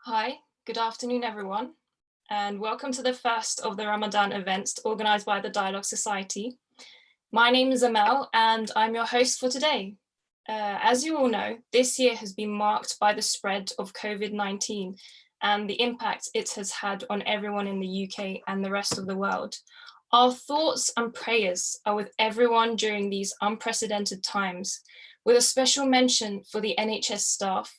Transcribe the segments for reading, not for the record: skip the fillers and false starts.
Hi, good afternoon, everyone, and welcome to the first of the Ramadan events organised by the Dialogue Society. My name is Amel, and I'm your host for today. As you all know, this year has been marked by the spread of COVID-19 and the impact it has had on everyone in the UK and the rest of the world. Our thoughts and prayers are with everyone during these unprecedented times, with a special mention for the NHS staff,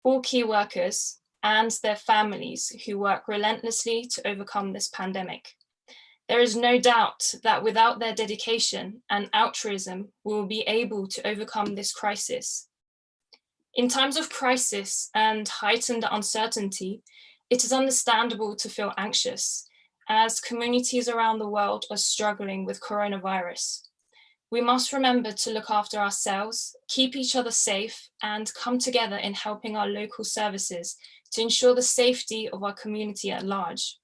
all key workers, and their families who work relentlessly to overcome this pandemic. There is no doubt that without their dedication and altruism, we will be able to overcome this crisis. In times of crisis and heightened uncertainty, it is understandable to feel anxious as communities around the world are struggling with coronavirus. We must remember to look after ourselves, keep each other safe, and come together in helping our local services to ensure the safety of our community at large.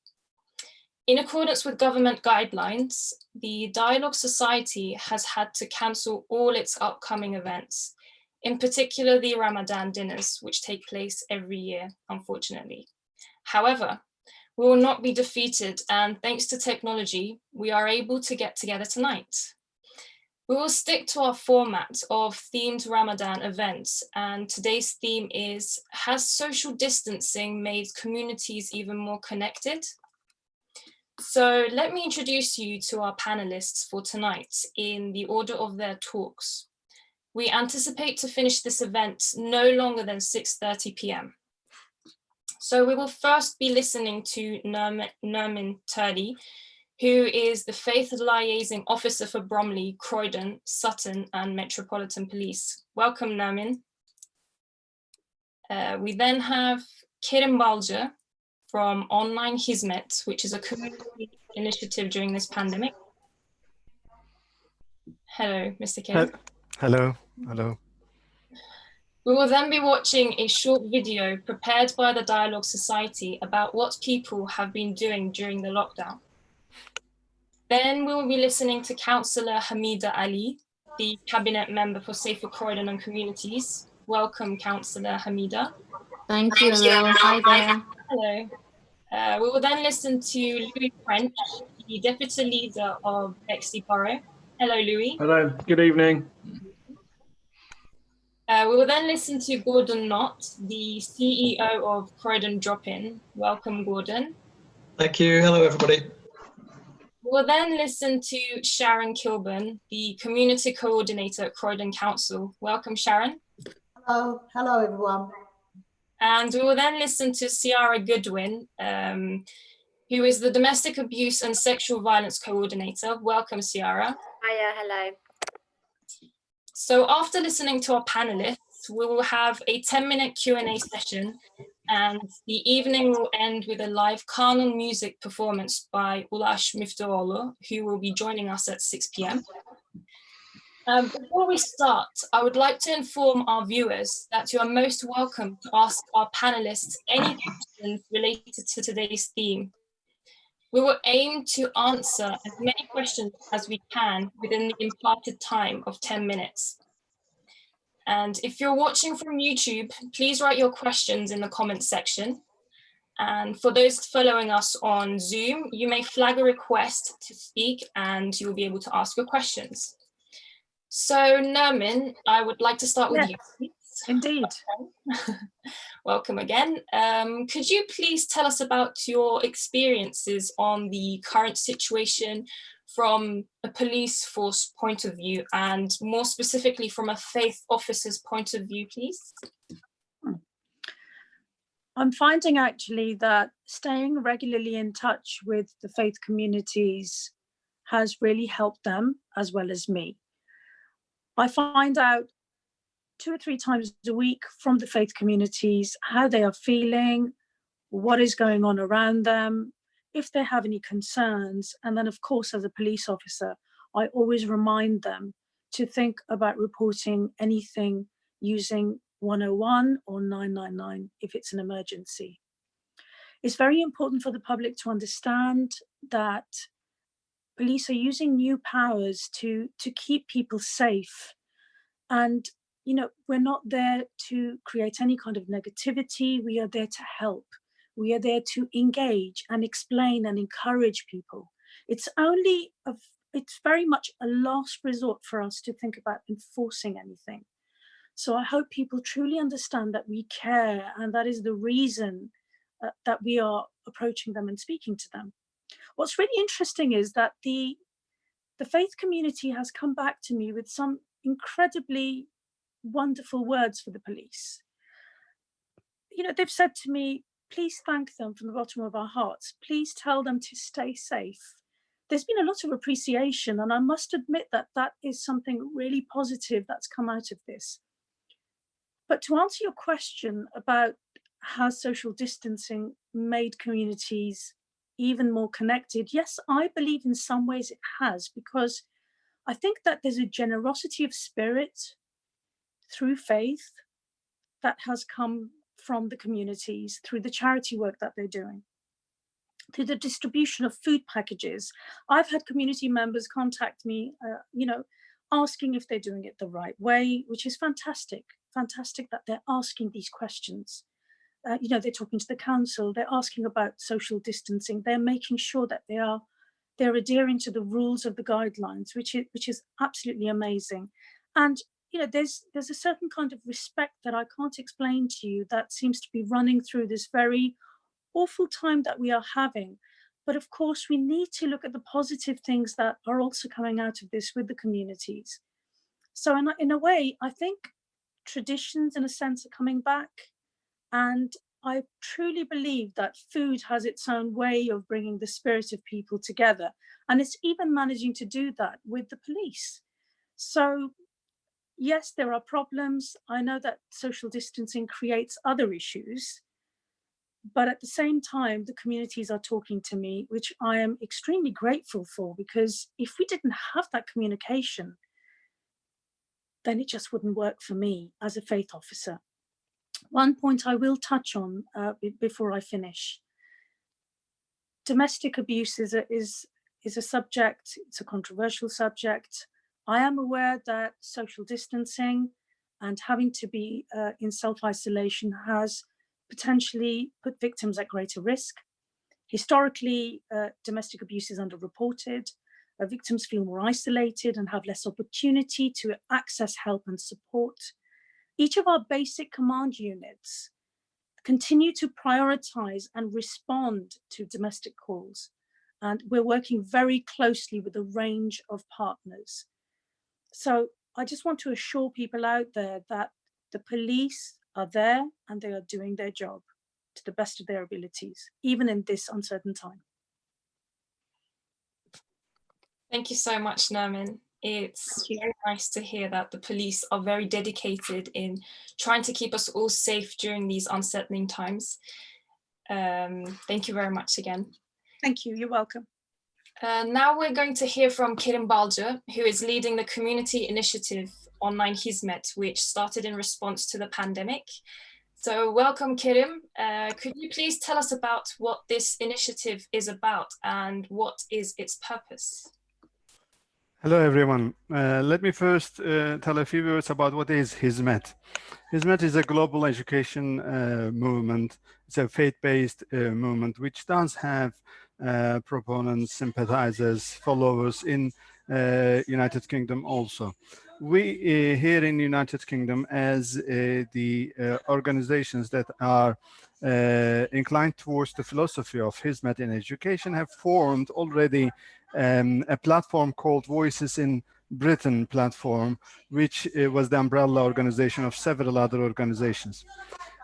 In accordance with government guidelines, the Dialogue Society has had to cancel all its upcoming events, in particular the Ramadan dinners, which take place every year, unfortunately. However, we will not be defeated, and thanks to technology, we are able to get together tonight. We will stick to our format of themed Ramadan events, and today's theme is, has social distancing made communities even more connected? So let me introduce you to our panelists for tonight in the order of their talks. We anticipate to finish this event no longer than 6:30 p.m. So we will first be listening to Nermin, who is the Faith Liaison Officer for Bromley, Croydon, Sutton and Metropolitan Police. Welcome, Nermin. We then have Kerim Balci from Online Hizmet, which is a community initiative during this pandemic. Hello, Mr. Kerim. Hello, hello. We will then be watching a short video prepared by the Dialogue Society about what people have been doing during the lockdown. Then we will be listening to Councillor Hamida Ali, the Cabinet Member for Safer Croydon and Communities. Welcome, Councillor Hamida. Thank you, Amel. Hi there. Hello. We will then listen to Louie, the Deputy Leader of Bexley Borough. Hello, Louie. Hello, good evening. We will then listen to Gordon Knott, the CEO of Croydon Drop-In. Welcome, Gordon. Thank you. Hello, everybody. We will then listen to Sharon Kilborne, the Community Coordinator at Croydon Council. Welcome, Sharon. Hello, hello everyone. And we will then listen to Ciara Goodwin, who is the Domestic Abuse and Sexual Violence Coordinator. Welcome, Ciara. Hiya, hello. So after listening to our panelists, we will have a 10-minute Q&A session, and the evening will end with a live Kanun music performance by Ulash Miftaoğlu, who will be joining us at 6 p.m. Before we start, I would like to inform our viewers that you are most welcome to ask our panelists any questions related to today's theme. We will aim to answer as many questions as we can within the imparted time of 10 minutes. And if you're watching from YouTube, please write your questions in the comments section. And for those following us on Zoom, you may flag a request to speak and you will be able to ask your questions. So Nermin, I would like to start with you, please. Indeed. Welcome again. Could you please tell us about your experiences on the current situation from a police force point of view, and more specifically from a faith officer's point of view, please? I'm finding actually that staying regularly in touch with the faith communities has really helped them as well as me. I find out 2 or 3 times a week from the faith communities how they are feeling, what is going on around them, if they have any concerns. And then, of course, as a police officer, I always remind them to think about reporting anything using 101 or 999 if it's an emergency. It's very important for the public to understand that police are using new powers to keep people safe. And, you know, we're not there to create any kind of negativity. We are there to help. We are there to engage and explain and encourage people. It's very much a last resort for us to think about enforcing anything. So I hope people truly understand that we care, and that is the reason that we are approaching them and speaking to them. What's really interesting is that the faith community has come back to me with some incredibly wonderful words for the police. You know, they've said to me, please thank them from the bottom of our hearts. Please tell them to stay safe. There's been a lot of appreciation, and I must admit that that is something really positive that's come out of this. But to answer your question about how social distancing made communities even more connected, yes, I believe in some ways it has, because I think that there's a generosity of spirit through faith that has come from the communities, through the charity work that they're doing, through the distribution of food packages. I've had community members contact me, asking if they're doing it the right way, which is fantastic that they're asking these questions. They're talking to the council, they're asking about social distancing, they're making sure that they're adhering to the rules of the guidelines, which is absolutely amazing. And there's a certain kind of respect that I can't explain to you that seems to be running through this very awful time that we are having. But of course, we need to look at the positive things that are also coming out of this with the communities. So in a way, I think traditions in a sense are coming back. And I truly believe that food has its own way of bringing the spirit of people together. And it's even managing to do that with the police. So yes, there are problems. I know that social distancing creates other issues, but at the same time, the communities are talking to me, which I am extremely grateful for, because if we didn't have that communication, then it just wouldn't work for me as a faith officer. One point I will touch on before I finish. Domestic abuse is a subject, it's a controversial subject. I am aware that social distancing and having to be in self-isolation has potentially put victims at greater risk. Historically, domestic abuse is underreported. Victims feel more isolated and have less opportunity to access help and support. Each of our basic command units continue to prioritize and respond to domestic calls. And we're working very closely with a range of partners. So I just want to assure people out there that the police are there and they are doing their job to the best of their abilities, even in this uncertain time. Thank you so much, Nermin. It's very nice to hear that the police are very dedicated in trying to keep us all safe during these unsettling times. Thank you very much again. Thank you, you're welcome. Now we're going to hear from Kerim Balci, who is leading the community initiative Online Hizmet, which started in response to the pandemic. So welcome, Kerim. Could you please tell us about what this initiative is about and what is its purpose? Hello, everyone. Let me first tell a few words about what is Hizmet. Hizmet is a global education movement. It's a faith-based movement, which does have proponents, sympathizers, followers in United Kingdom also. We here in United Kingdom, as the organizations that are inclined towards the philosophy of Hizmet in education, have formed already a platform called Voices in Britain platform, which was the umbrella organization of several other organizations.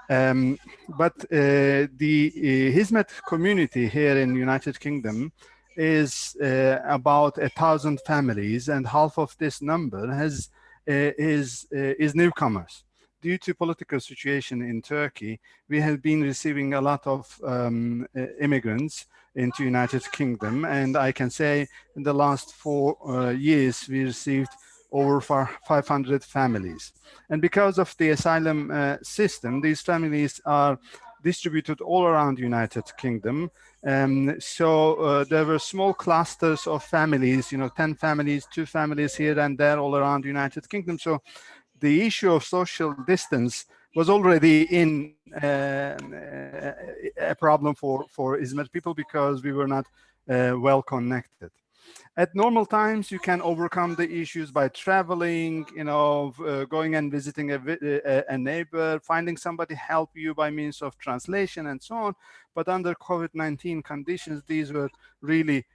But the Hizmet community here in United Kingdom is about 1,000 families, and half of this number is newcomers. Due to political situation in Turkey, we have been receiving a lot of immigrants into United Kingdom, and I can say in the last 4 years we received over 500 families. And because of the asylum system, these families are distributed all around United Kingdom. So there were small clusters of families, 10 families, 2 families here and there all around United Kingdom. So the issue of social distance was already in a problem for Hizmet people because we were not well connected. At normal times, you can overcome the issues by traveling, going and visiting a neighbor, finding somebody help you by means of translation and so on. But under COVID-19 conditions, these were really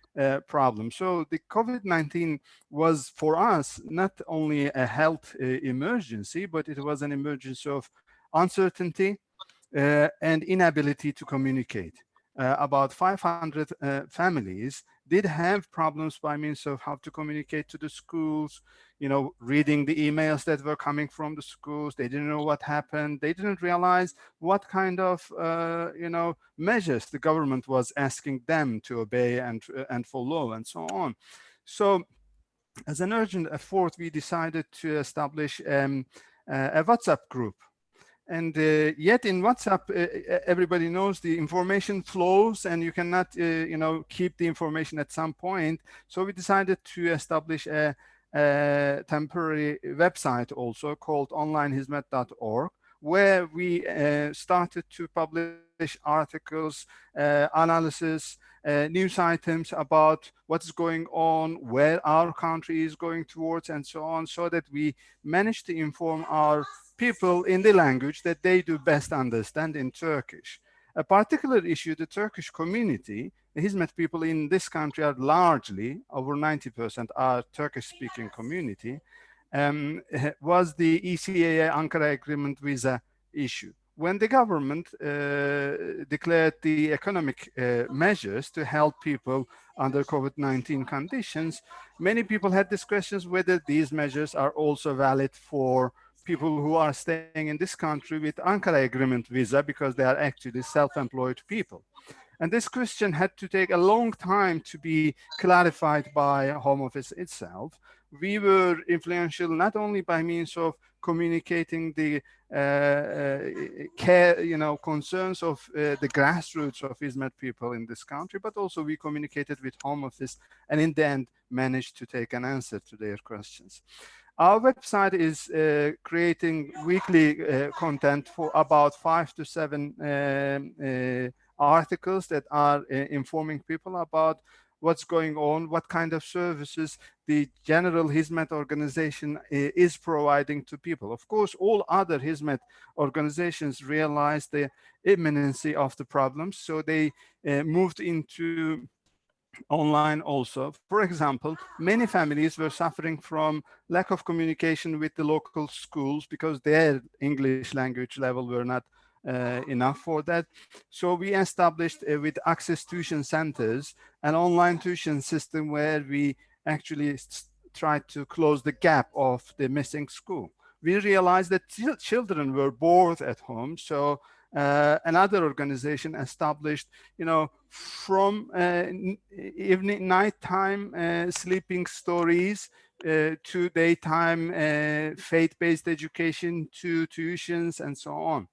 problems. So the COVID-19 was for us not only a health emergency, but it was an emergency of uncertainty and inability to communicate. About 500 families did have problems by means of how to communicate to the schools, reading the emails that were coming from the schools. They didn't know what happened. They didn't realize what kind of, measures the government was asking them to obey and follow and so on. So as an urgent effort, we decided to establish a WhatsApp group. And yet in WhatsApp, everybody knows the information flows and you cannot, keep the information at some point. So we decided to establish a temporary website also called onlinehizmet.org, where we started to publish articles, analysis, news items about what's going on, where our country is going towards and so on, so that we managed to inform our people in the language that they do best understand in Turkish. A particular issue, the Turkish community, the Hizmet people in this country are largely, over 90% are Turkish-speaking community, was the ECAA Ankara Agreement visa issue. When the government declared the economic measures to help people under COVID-19 conditions, many people had these questions whether these measures are also valid for people who are staying in this country with Ankara Agreement visa because they are actually self-employed people. And this question had to take a long time to be clarified by Home Office itself. We were influential not only by means of communicating the concerns of the grassroots of Hizmet people in this country, but also we communicated with Home Office and in the end managed to take an answer to their questions. Our website is creating weekly content for about 5 to 7 articles that are informing people about what's going on, what kind of services the general Hizmet organization is providing to people. Of course, all other Hizmet organizations realized the imminency of the problems, so they moved into online also. For example, many families were suffering from lack of communication with the local schools because their English language level were not enough for that. So we established with Access Tuition Centers an online tuition system where we actually tried to close the gap of the missing school. We realized that children were bored at home, so another organization established, from evening, nighttime sleeping stories to daytime faith-based education to tuitions and so on.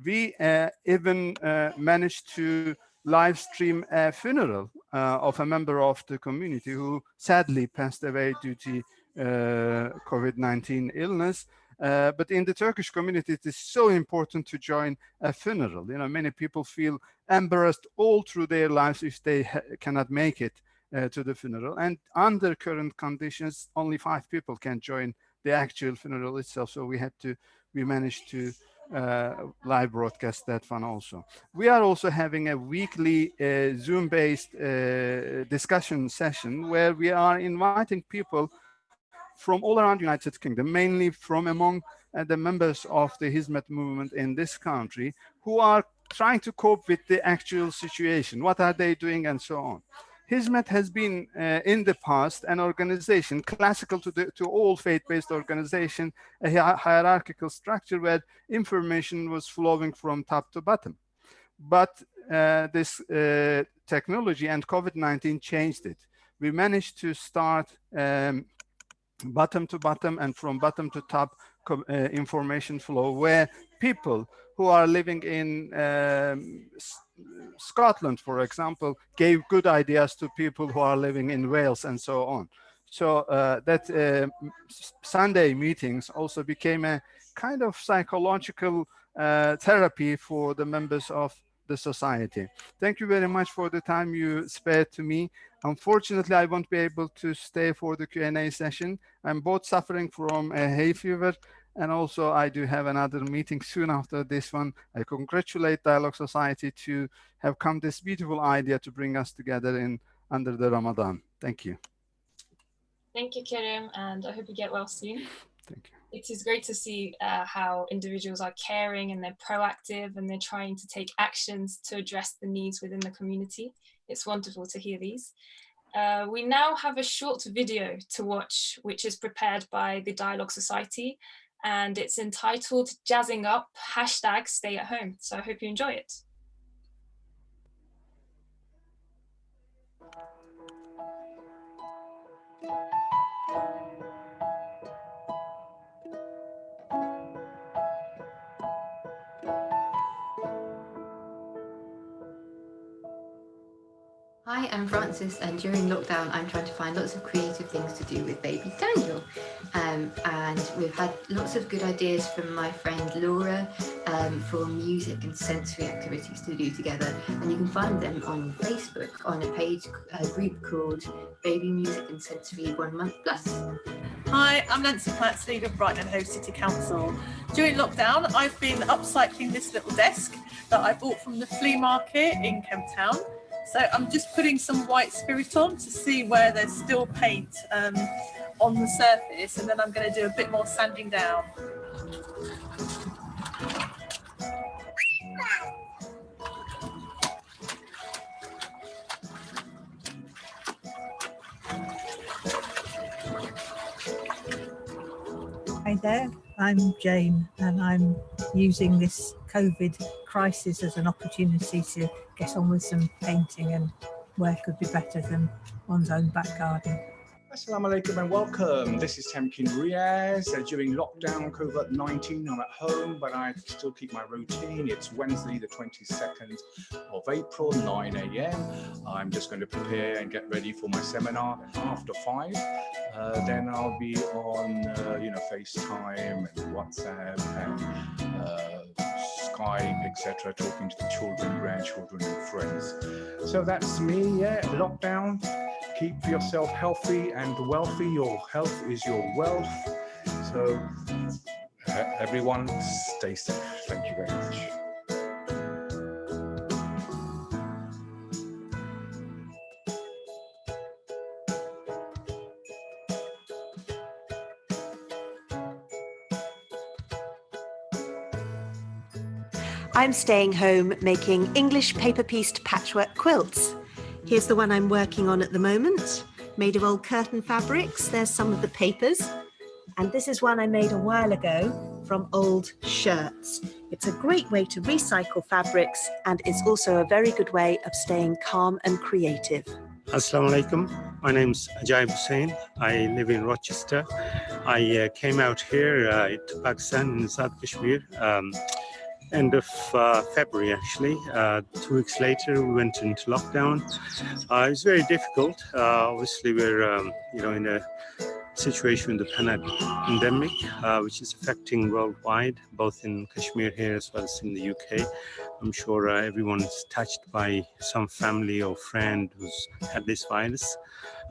We even managed to live stream a funeral of a member of the community who sadly passed away due to COVID-19 illness. But in the Turkish community, it is so important to join a funeral. Many people feel embarrassed all through their lives if they cannot make it to the funeral. And under current conditions, only 5 people can join the actual funeral itself. So we managed to live broadcast that one also. We are also having a weekly Zoom-based discussion session where we are inviting people from all around United Kingdom, mainly from among the members of the Hizmet movement in this country, who are trying to cope with the actual situation. What are they doing and so on. Hizmet has been in the past an organization classical to all faith-based organization, a hierarchical structure where information was flowing from top to bottom. But this technology and COVID-19 changed it. We managed to start bottom to bottom and from bottom to top information flow, where people who are living in Scotland, for example, gave good ideas to people who are living in Wales and so on. So that Sunday meetings also became a kind of psychological therapy for the members of the society. Thank you very much for the time you spared to me. Unfortunately, I won't be able to stay for the Q&A session. I'm both suffering from a hay fever, and also I do have another meeting soon after this one. I congratulate Dialogue Society to have come this beautiful idea to bring us together under the Ramadan. Thank you. Thank you, Kerim, and I hope you get well soon. Thank you. It is great to see how individuals are caring and they're proactive and they're trying to take actions to address the needs within the community. It's wonderful to hear these. We now have a short video to watch, which is prepared by the Dialogue Society, and it's entitled Jazzing Up, #Stay at Home. So I hope you enjoy it. Hi, I'm Francis, and during lockdown I'm trying to find lots of creative things to do with baby Daniel, and we've had lots of good ideas from my friend Laura for music and sensory activities to do together, and you can find them on Facebook on a group called Baby Music and Sensory 1 Month Plus. Hi, I'm Nancy Platts, leader of Brighton and Hove City Council. During lockdown, I've been upcycling this little desk that I bought from the flea market in Kemp Town. So I'm just putting some white spirit on to see where there's still paint on the surface, and then I'm going to do a bit more sanding down. Hi there, I'm Jane, and I'm using this COVID crisis as an opportunity to get on with some painting, and where could be better than one's own back garden. Assalamu alaikum and welcome. This is Temkin Riaz. During lockdown, COVID-19, I'm at home, but I still keep my routine. It's Wednesday, the 22nd of April, 9 a.m. I'm just going to prepare and get ready for my seminar after 5. Then I'll be on, FaceTime and WhatsApp and Skype, etc., talking to the children, grandchildren, and friends. So that's me, yeah, lockdown. Keep yourself healthy and wealthy. Your health is your wealth. So everyone stay safe. Thank you very much. I'm staying home making English paper-pieced patchwork quilts. Here's the one I'm working on at the moment, made of old curtain fabrics. There's some of the papers. And this is one I made a while ago from old shirts. It's a great way to recycle fabrics, and it's also a very good way of staying calm and creative. Assalamu alaikum. My name's Ajaib Hussain. I live in Rochester. I came out here to Pakistan in South Kashmir. End of February, actually. 2 weeks later, we went into lockdown. It was very difficult. Obviously, we're in a situation with the pandemic, which is affecting worldwide, both in Kashmir here as well as in the UK. I'm sure everyone is touched by some family or friend who's had this virus.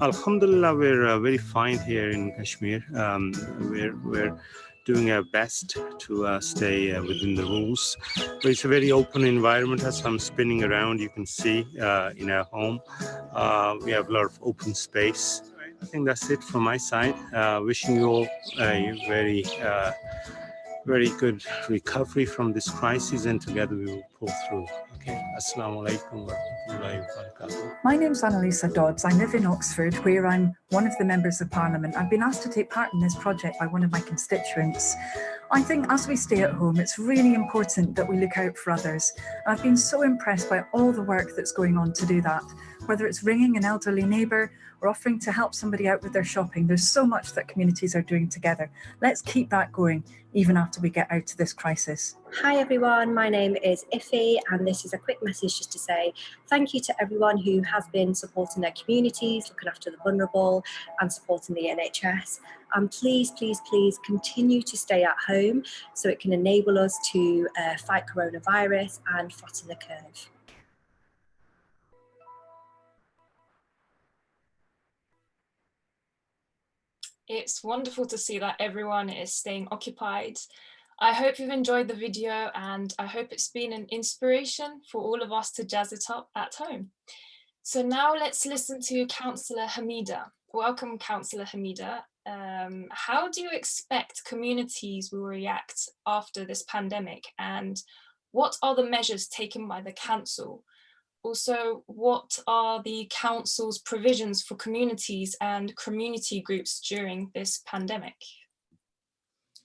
Alhamdulillah, we're very fine here in Kashmir. We're doing our best to stay within the rules. But it's a very open environment. As I'm spinning around, you can see in our home, we have a lot of open space. I think that's it from my side. Wishing you all a very good recovery from this crisis, and together we will pull through. Okay. Assalamu alaikum wa rahmatullahi wa barakatuh. My name's Annalisa Dodds. I live in Oxford, where I'm one of the members of Parliament. I've been asked to take part in this project by one of my constituents. I think as we stay at home, it's really important that we look out for others. I've been so impressed by all the work that's going on to do that, whether it's ringing an elderly neighbour or offering to help somebody out with their shopping. There's so much that communities are doing together. Let's keep that going, even after we get out of this crisis. Hi everyone, my name is Iffy, and this is a quick message just to say thank you to everyone who has been supporting their communities, looking after the vulnerable and supporting the NHS. And please, please, please continue to stay at home so it can enable us to fight coronavirus and flatten the curve. It's wonderful to see that everyone is staying occupied. I hope you've enjoyed the video, and I hope it's been an inspiration for all of us to jazz it up at home. So now let's listen to Councillor Hamida. Welcome, Councillor Hamida. How do you expect communities will react after this pandemic, and what are the measures taken by the council? Also, what are the council's provisions for communities and community groups during this pandemic?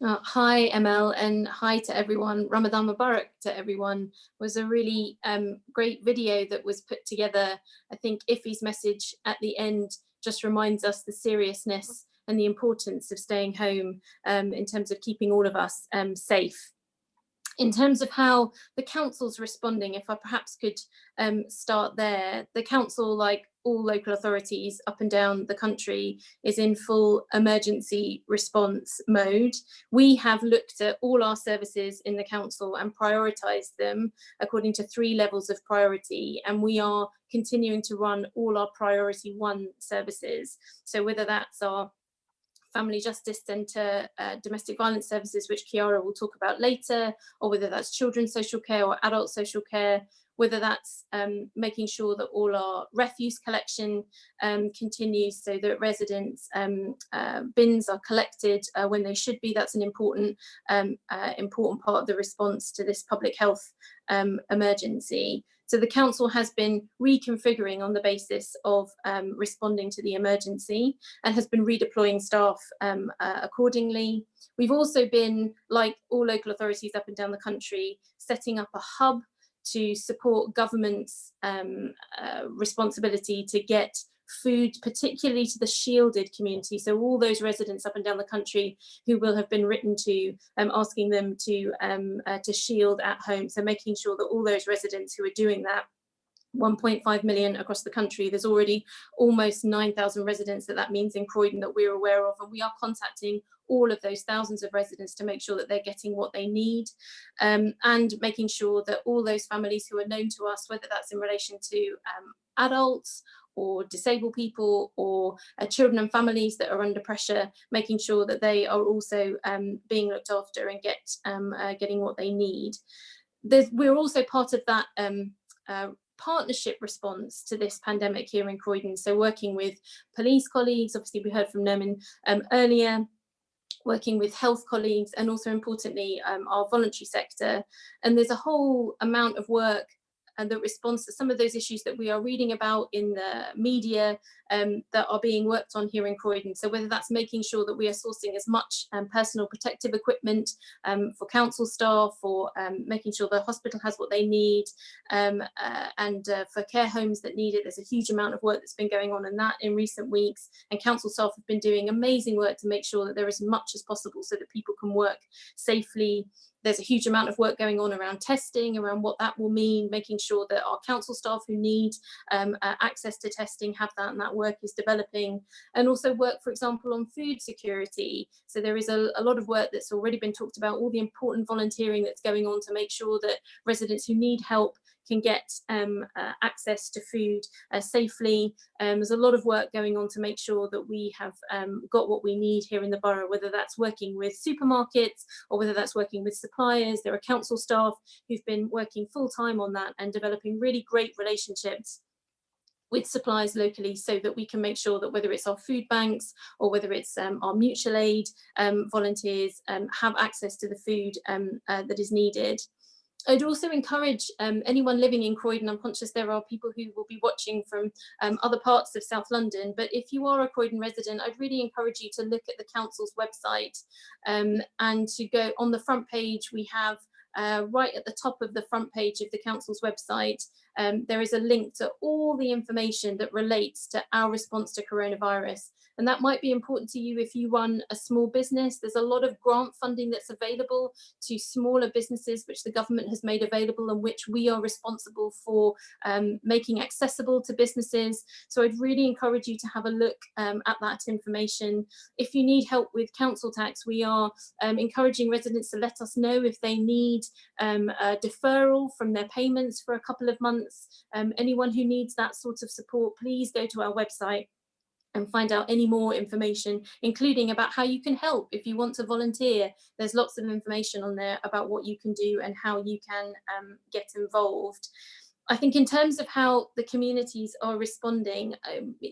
Hi ML, and hi to everyone. Ramadan Mubarak to everyone. It was a really great video that was put together. I think Iffy's message at the end just reminds us the seriousness and the importance of staying home in terms of keeping all of us safe. In terms of how the council's responding, if I perhaps could start there, the council, like all local authorities up and down the country, is in full emergency response mode. We have looked at all our services in the council and prioritised them according to 3 levels of priority, and we are continuing to run all our priority 1 services. So whether that's our Family Justice Centre, domestic violence services, which Ciara will talk about later, or whether that's children's social care or adult social care, whether that's making sure that all our refuse collection continues so that residents' bins are collected when they should be. That's an important part of the response to this public health emergency. So the council has been reconfiguring on the basis of responding to the emergency and has been redeploying staff accordingly. We've also been, like all local authorities up and down the country, setting up a hub to support government's responsibility to get food, particularly to the shielded community. So all those residents up and down the country who will have been written to, asking them to shield at home. So making sure that all those residents who are doing that, 1.5 million across the country, there's already almost 9,000 residents that means in Croydon that we're aware of, and we are contacting all of those thousands of residents to make sure that they're getting what they need, and making sure that all those families who are known to us, whether that's in relation to adults or disabled people or children and families that are under pressure, making sure that they are also being looked after and getting what they need. We're also part of that partnership response to this pandemic here in Croydon. So working with police colleagues, obviously we heard from Nermin earlier, working with health colleagues, and also importantly our voluntary sector. And there's a whole amount of work and the response to some of those issues that we are reading about in the media that are being worked on here in Croydon. So whether that's making sure that we are sourcing as much personal protective equipment for council staff, or making sure the hospital has what they need, and for care homes that need it, there's a huge amount of work that's been going on in that in recent weeks. And council staff have been doing amazing work to make sure that there is as much as possible so that people can work safely. There's a huge amount of work going on around testing, around what that will mean, making sure that our council staff who need access to testing have that, and that work is developing. And also work, for example, on food security. So there is a lot of work that's already been talked about, all the important volunteering that's going on to make sure that residents who need help can get access to food safely. There's a lot of work going on to make sure that we have got what we need here in the borough, whether that's working with supermarkets or whether that's working with suppliers. There are council staff who've been working full time on that and developing really great relationships with suppliers locally, so that we can make sure that whether it's our food banks or whether it's our mutual aid volunteers have access to the food that is needed. I'd also encourage anyone living in Croydon. I'm conscious there are people who will be watching from other parts of South London, but if you are a Croydon resident, I'd really encourage you to look at the council's website and to go on the front page. We have right at the top of the front page of the council's website, there is a link to all the information that relates to our response to coronavirus. And that might be important to you if you run a small business. There's a lot of grant funding that's available to smaller businesses, which the government has made available and which we are responsible for making accessible to businesses. So I'd really encourage you to have a look at that information. If you need help with council tax, we are encouraging residents to let us know if they need a deferral from their payments for a couple of months. Anyone who needs that sort of support, please go to our website and find out any more information, including about how you can help if you want to volunteer. There's lots of information on there about what you can do and how you can get involved. I think in terms of how the communities are responding,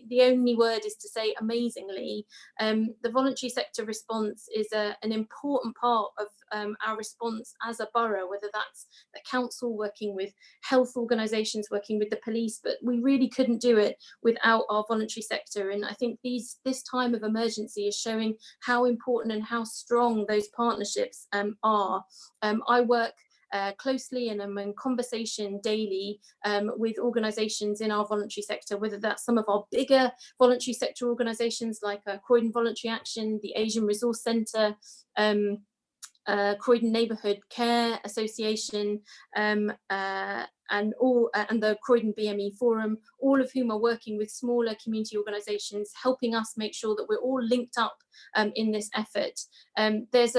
the only word is to say amazingly. The voluntary sector response is an important part of our response as a borough, whether that's the council working with health organisations, working with the police, but we really couldn't do it without our voluntary sector. And I think this time of emergency is showing how important and how strong those partnerships are. I work closely and I'm in conversation daily with organisations in our voluntary sector, whether that's some of our bigger voluntary sector organisations like Croydon Voluntary Action, the Asian Resource Centre, Croydon Neighbourhood Care Association, and the Croydon BME Forum, all of whom are working with smaller community organisations, helping us make sure that we're all linked up in this effort. There's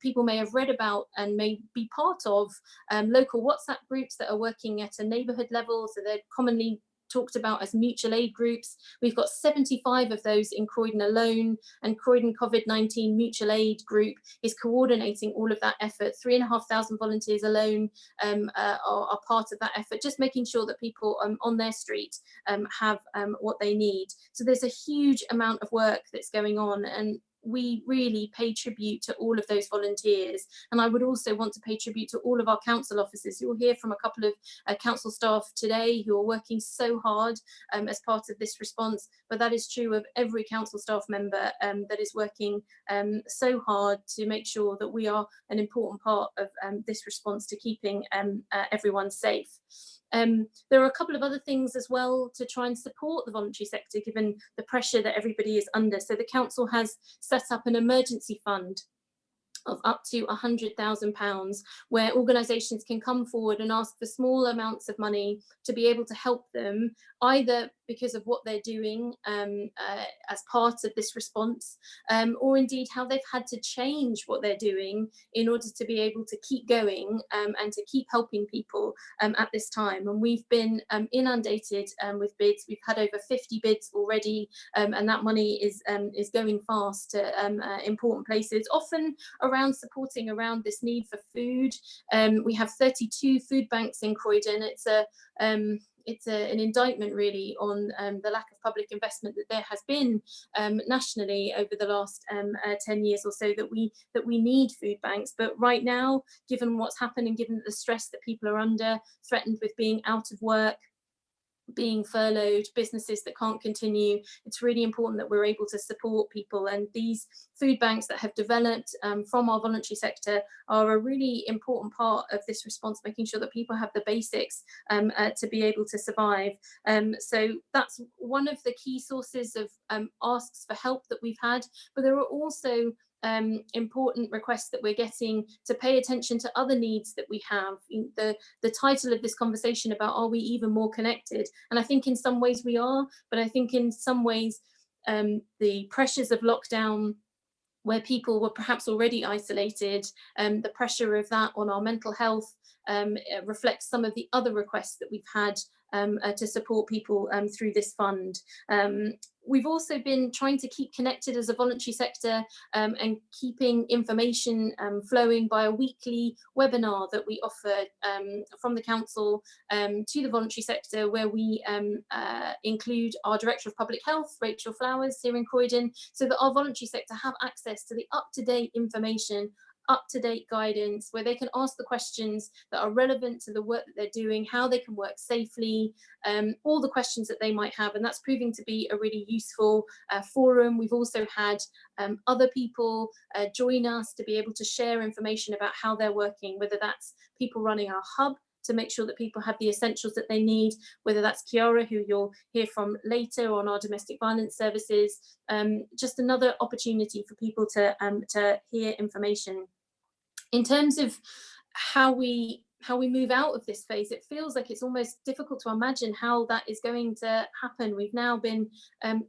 people may have read about and may be part of local WhatsApp groups that are working at a neighbourhood level, so they're commonly talked about as mutual aid groups. We've got 75 of those in Croydon alone, and Croydon COVID-19 Mutual Aid Group is coordinating all of that effort. 3,500 volunteers alone are part of that effort, just making sure that people on their street have what they need. So there's a huge amount of work that's going on, and we really pay tribute to all of those volunteers. And I would also want to pay tribute to all of our council officers. You'll hear from a couple of council staff today who are working so hard as part of this response, but that is true of every council staff member that is working so hard to make sure that we are an important part of this response to keeping everyone safe. There are a couple of other things as well to try and support the voluntary sector, given the pressure that everybody is under. So the council has set up an emergency fund of up to £100,000, where organisations can come forward and ask for small amounts of money to be able to help them, either because of what they're doing as part of this response, or indeed how they've had to change what they're doing in order to be able to keep going and to keep helping people at this time. And we've been inundated with bids. We've had over 50 bids already, and that money is going fast to important places, often around supporting around this need for food. We have 32 food banks in Croydon. It's an indictment really on the lack of public investment that there has been nationally over the last 10 years or so, that we need food banks. But right now, given what's happened and given the stress that people are under, threatened with being out of work, being furloughed, businesses that can't continue, it's really important that we're able to support people. And these food banks that have developed from our voluntary sector are a really important part of this response, making sure that people have the basics to be able to survive. So that's one of the key sources of asks for help that we've had, but there are also important requests that we're getting to pay attention to other needs that we have. The title of this conversation about, are we even more connected? And I think in some ways we are, but I think in some ways the pressures of lockdown, where people were perhaps already isolated, the pressure of that on our mental health reflects some of the other requests that we've had to support people through this fund. We've also been trying to keep connected as a voluntary sector and keeping information flowing by a weekly webinar that we offer from the council to the voluntary sector, where we include our Director of Public Health, Rachel Flowers, here in Croydon, so that our voluntary sector have access to the up-to-date information up-to-date guidance where they can ask the questions that are relevant to the work that they're doing, how they can work safely, all the questions that they might have. And that's proving to be a really useful forum. We've also had other people join us to be able to share information about how they're working, whether that's people running our hub to make sure that people have the essentials that they need, whether that's Ciara, who you'll hear from later, on our domestic violence services, just another opportunity for people to hear information. In terms of how we move out of this phase, it feels like it's almost difficult to imagine how that is going to happen. We've now been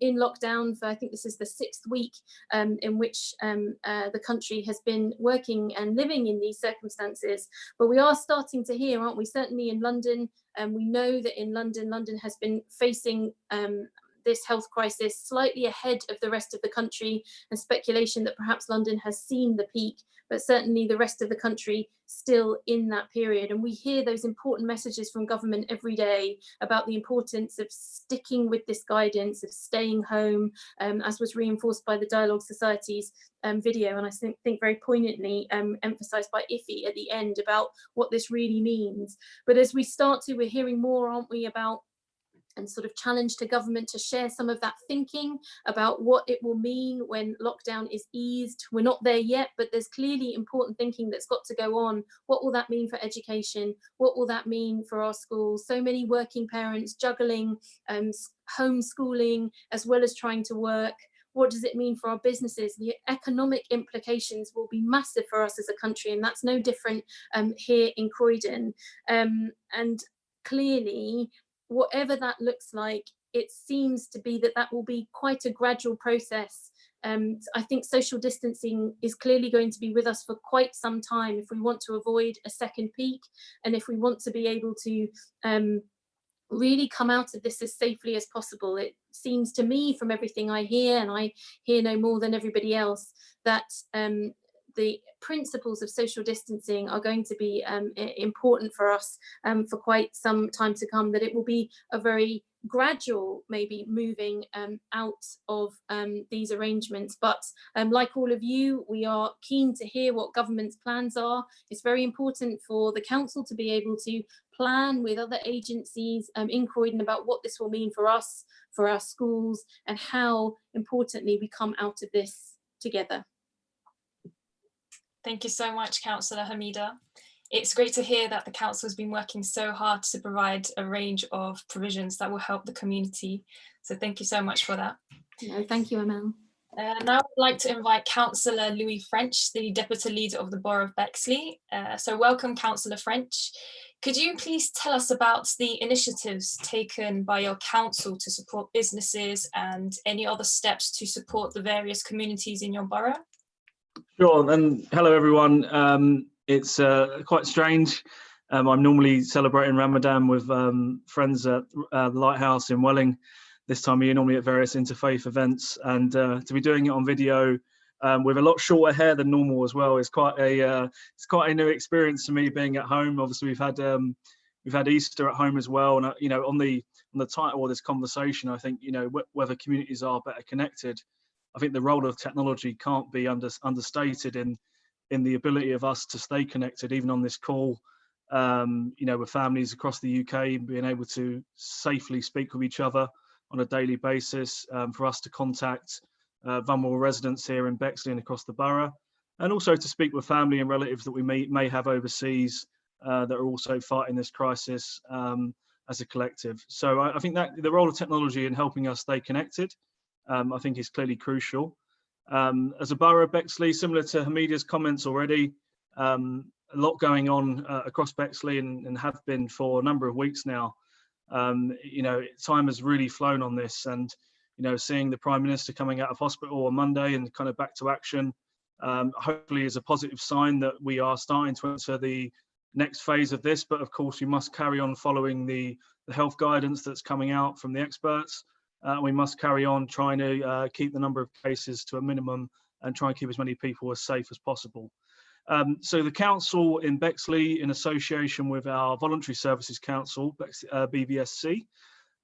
in lockdown for, I think this is the 6th week in which the country has been working and living in these circumstances. But we are starting to hear, aren't we? Certainly in London, and we know that in London has been facing this health crisis slightly ahead of the rest of the country, and speculation that perhaps London has seen the peak, but certainly the rest of the country still in that period. And we hear those important messages from government every day about the importance of sticking with this guidance, of staying home, as was reinforced by the Dialogue Society's video, and I think very poignantly emphasised by Iffy at the end about what this really means. But as we start to, we're hearing more, aren't we, about and sort of challenge to government to share some of that thinking about what it will mean when lockdown is eased. We're not there yet, but there's clearly important thinking that's got to go on. What will that mean for education? What will that mean for our schools? So many working parents juggling homeschooling as well as trying to work. What does it mean for our businesses? The economic implications will be massive for us as a country, and that's no different here in Croydon. And clearly, whatever that looks like, it seems to be that will be quite a gradual process. I think social distancing is clearly going to be with us for quite some time if we want to avoid a second peak, and if we want to be able to really come out of this as safely as possible. It seems to me, from everything I hear, and I hear no more than everybody else, that the principles of social distancing are going to be important for us for quite some time to come, that it will be a very gradual, maybe moving out of these arrangements. But like all of you, we are keen to hear what government's plans are. It's very important for the council to be able to plan with other agencies in Croydon about what this will mean for us, for our schools, and how importantly we come out of this together. Thank you so much, Councillor Hamida. It's great to hear that the council has been working so hard to provide a range of provisions that will help the community. So thank you so much for that. No, thank you, Amel. Now I'd like to invite Councillor Louie French, the Deputy Leader of the Borough of Bexley. So welcome, Councillor French. Could you please tell us about the initiatives taken by your council to support businesses and any other steps to support the various communities in your borough? Sure, and hello everyone. It's quite strange. I'm normally celebrating Ramadan with friends at the Lighthouse in Welling this time of year, normally at various interfaith events, and to be doing it on video with a lot shorter hair than normal as well is quite a new experience to me, being at home. Obviously, we've had Easter at home as well, and you know, on the title of this conversation, I think, you know, whether communities are better connected. I think the role of technology can't be understated in the ability of us to stay connected, even on this call, you know, with families across the UK, being able to safely speak with each other on a daily basis, for us to contact vulnerable residents here in Bexley and across the borough, and also to speak with family and relatives that we may have overseas that are also fighting this crisis as a collective. So I think that the role of technology in helping us stay connected, I think is clearly crucial. As a borough of Bexley, similar to Hamida's comments already, a lot going on across Bexley and have been for a number of weeks now. You know, time has really flown on this, and you know, seeing the Prime Minister coming out of hospital on Monday and kind of back to action, hopefully is a positive sign that we are starting to enter the next phase of this. But of course, we must carry on following the health guidance that's coming out from the experts. We must carry on trying to keep the number of cases to a minimum and try and keep as many people as safe as possible. So the council in Bexley, in association with our Voluntary Services Council, BVSC,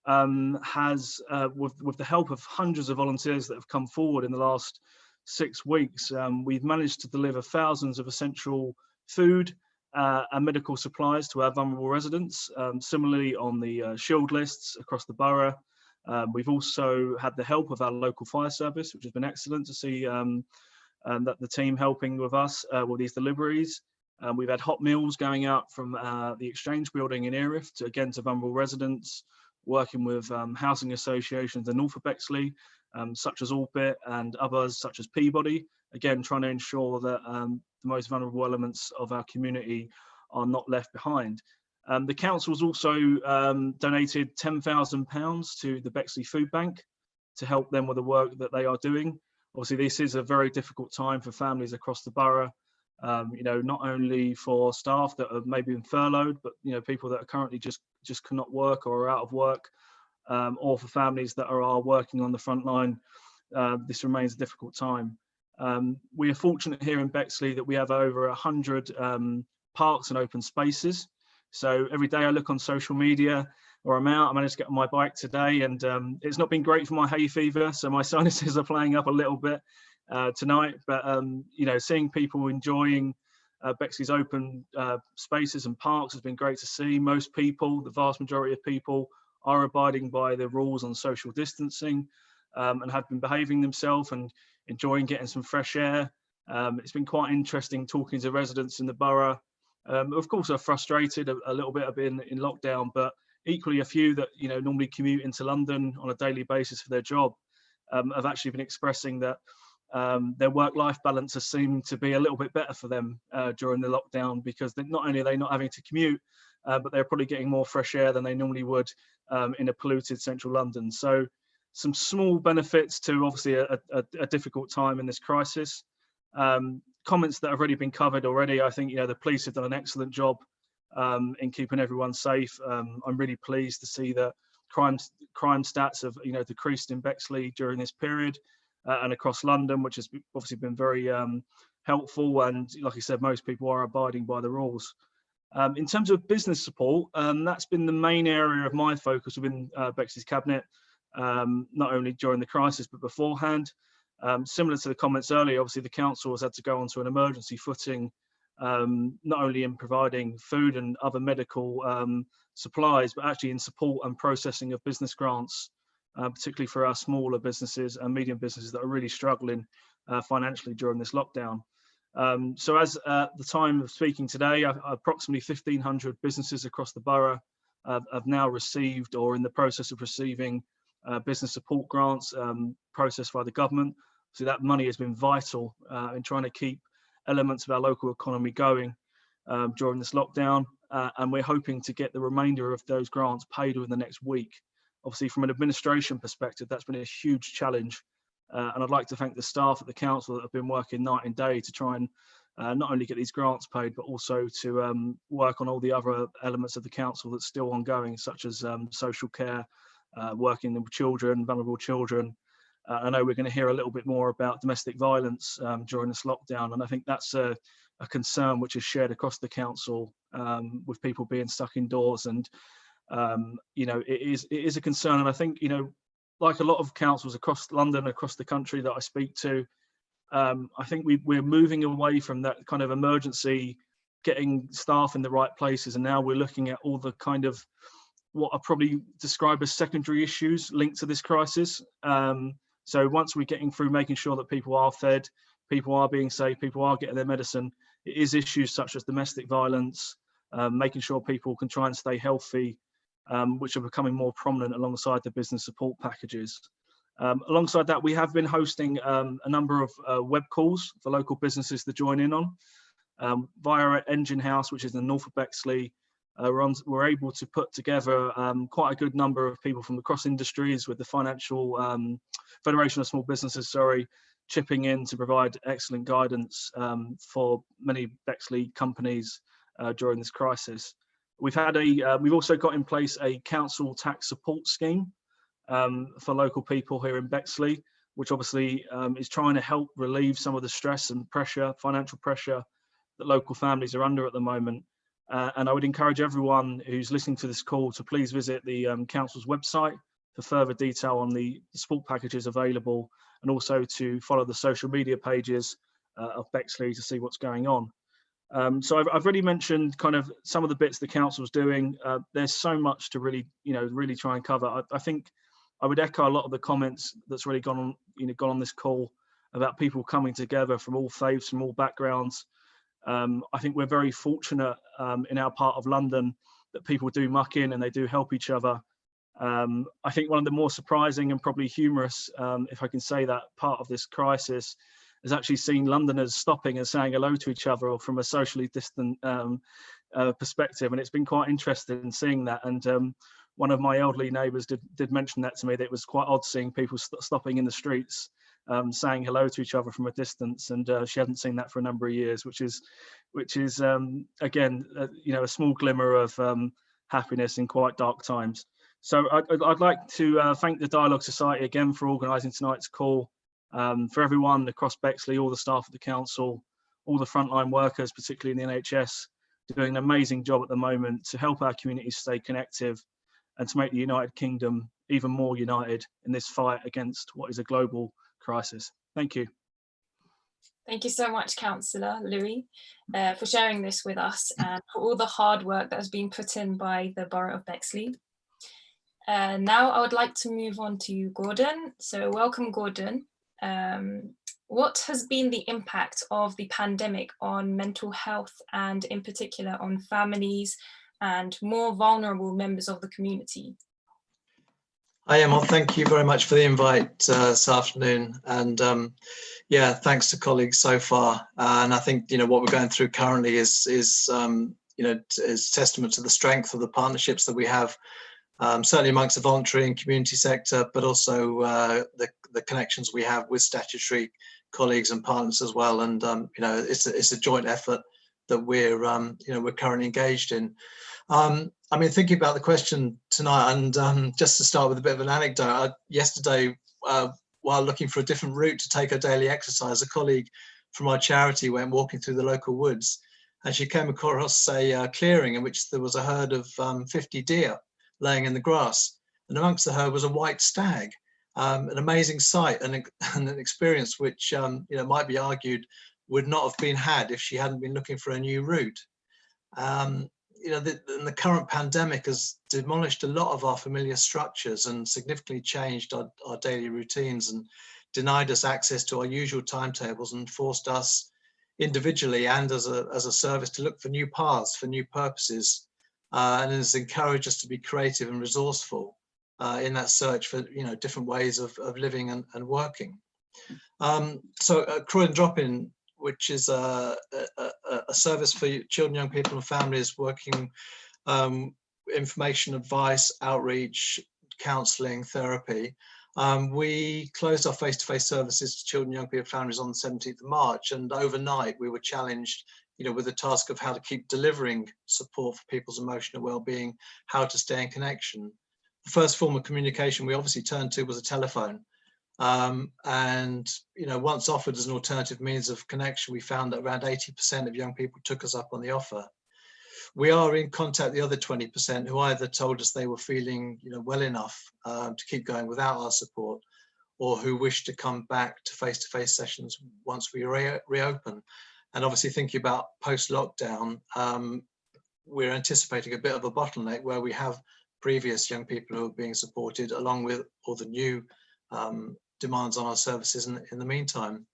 has, with the help of hundreds of volunteers that have come forward in the last 6 weeks, we've managed to deliver thousands of essential food and medical supplies to our vulnerable residents. Similarly, on the shield lists across the borough, we've also had the help of our local fire service, which has been excellent to see that the team helping with us with these deliveries. We've had hot meals going out from the Exchange building in Erith to vulnerable residents, working with housing associations in North of Bexley, such as Albit and others such as Peabody, again trying to ensure that the most vulnerable elements of our community are not left behind. The council's also donated £10,000 to the Bexley Food Bank to help them with the work that they are doing. Obviously, this is a very difficult time for families across the borough, you know, not only for staff that have maybe been furloughed, but, you know, people that are currently just cannot work or are out of work, or for families that are working on the front line. This remains a difficult time. We are fortunate here in Bexley that we have over 100 parks and open spaces. So every day I look on social media or I'm out, I managed to get on my bike today, and it's not been great for my hay fever, so my sinuses are playing up a little bit tonight. But you know, seeing people enjoying Bexley's open spaces and parks has been great to see. Most people, the vast majority of people, are abiding by the rules on social distancing and have been behaving themselves and enjoying getting some fresh air. It's been quite interesting talking to residents in the borough. Of course, are frustrated a little bit of being in lockdown, but equally a few that, you know, normally commute into London on a daily basis for their job have actually been expressing that their work-life balance has seemed to be a little bit better for them during the lockdown, because not only are they not having to commute, but they're probably getting more fresh air than they normally would in a polluted central London. So some small benefits to obviously a difficult time in this crisis. Comments that have already been covered already. I think, you know, the police have done an excellent job in keeping everyone safe. I'm really pleased to see that crime stats have, you know, decreased in Bexley during this period and across London, which has obviously been very helpful. And like I said, most people are abiding by the rules. In terms of business support, that's been the main area of my focus within Bexley's cabinet, not only during the crisis but beforehand. Similar to the comments earlier, obviously the council has had to go onto an emergency footing, not only in providing food and other medical supplies, but actually in support and processing of business grants, particularly for our smaller businesses and medium businesses that are really struggling financially during this lockdown. So as at the time of speaking today, approximately 1,500 businesses across the borough have now received or in the process of receiving business support grants processed by the government. So that money has been vital in trying to keep elements of our local economy going during this lockdown. And we're hoping to get the remainder of those grants paid within the next week. Obviously, from an administration perspective, that's been a huge challenge. And I'd like to thank the staff at the council that have been working night and day to try and not only get these grants paid, but also to work on all the other elements of the council that's still ongoing, such as social care, working with children, vulnerable children. I know we're going to hear a little bit more about domestic violence during this lockdown, and I think that's a concern which is shared across the council, with people being stuck indoors. And you know, it is a concern, and I think, you know, like a lot of councils across London, across the country that I speak to, I think we're moving away from that kind of emergency, getting staff in the right places, and now we're looking at all the kind of what I probably describe as secondary issues linked to this crisis. So once we're getting through making sure that people are fed, people are being safe, people are getting their medicine, it is issues such as domestic violence, making sure people can try and stay healthy, which are becoming more prominent alongside the business support packages. Alongside that, we have been hosting a number of web calls for local businesses to join in on. Via Engine House, which is in the north of Bexley, we're able to put together quite a good number of people from across industries, with the Financial Federation of Small Businesses, chipping in to provide excellent guidance for many Bexley companies during this crisis. We've also got in place a council tax support scheme for local people here in Bexley, which obviously is trying to help relieve some of the stress and pressure, financial pressure, that local families are under at the moment. And I would encourage everyone who's listening to this call to please visit the council's website for further detail on the support packages available and also to follow the social media pages of Bexley to see what's going on. So I've already mentioned kind of some of the bits the council's doing. There's so much to really, really try and cover. I think I would echo a lot of the comments that's really gone on this call about people coming together from all faiths, from all backgrounds. I think we're very fortunate in our part of London that people do muck in and they do help each other. I think one of the more surprising and probably humorous, if I can say that, part of this crisis has actually seen Londoners stopping and saying hello to each other, or from a socially distant perspective, and it's been quite interesting seeing that. And one of my elderly neighbours did mention that to me, that it was quite odd seeing people stopping in the streets, saying hello to each other from a distance, and she hadn't seen that for a number of years, which is again, a small glimmer of happiness in quite dark times. So I'd like to thank the Dialogue Society again for organising tonight's call. For everyone across Bexley, all the staff at the council, all the frontline workers, particularly in the NHS, doing an amazing job at the moment to help our communities stay connected and to make the United Kingdom even more united in this fight against what is a global crisis. Thank you. Thank you so much, Councillor Louie, for sharing this with us and for all the hard work that has been put in by the Borough of Bexley. Now I would like to move on to Gordon. So welcome, Gordon. What has been the impact of the pandemic on mental health, and in particular on families and more vulnerable members of the community? Hi, Emma. Thank you very much for the invite this afternoon. And yeah, thanks to colleagues so far. And I think, what we're going through currently is testament to the strength of the partnerships that we have, certainly amongst the voluntary and community sector, but also the connections we have with statutory colleagues and partners as well. And it's a joint effort that we're currently engaged in. I mean, thinking about the question tonight, and just to start with a bit of an anecdote, yesterday, while looking for a different route to take her daily exercise, a colleague from our charity went walking through the local woods, and she came across a clearing in which there was a herd of 50 deer laying in the grass, and amongst the herd was a white stag. An amazing sight and an experience which might be argued would not have been had if she hadn't been looking for a new route. The current pandemic has demolished a lot of our familiar structures and significantly changed our daily routines and denied us access to our usual timetables and forced us individually and as a service to look for new paths, for new purposes, and has encouraged us to be creative and resourceful in that search for different ways of living and working. So Croydon Drop-In, which is a service for children, young people and families, working information, advice, outreach, counselling, therapy. We closed our face-to-face services to children, young people, families on the 17th of March, and overnight we were challenged with the task of how to keep delivering support for people's emotional well-being, how to stay in connection. The first form of communication we obviously turned to was a telephone. And once offered as an alternative means of connection, we found that around 80% of young people took us up on the offer. We are in contact with the other 20% who either told us they were feeling well enough to keep going without our support, or who wished to come back to face-to-face sessions once we reopen. And obviously thinking about post-lockdown, we're anticipating a bit of a bottleneck where we have previous young people who are being supported along with all the new demands on our services in the meantime.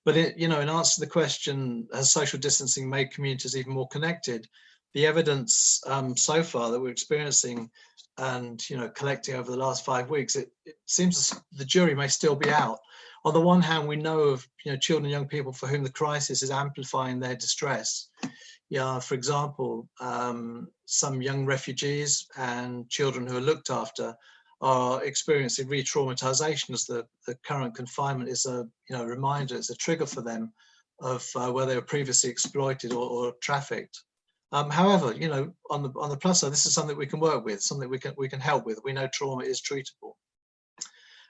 But in answer to the question, has social distancing made communities even more connected? The evidence so far that we're experiencing and collecting over the last 5 weeks, it seems the jury may still be out. On the one hand, we know of children and young people for whom the crisis is amplifying their distress. For example, some young refugees and children who are looked after are experiencing re-traumatization, as the current confinement is a reminder, it's a trigger for them of where they were previously exploited or trafficked. However, on the plus side, this is something we can work with, something we can help with. We know trauma is treatable.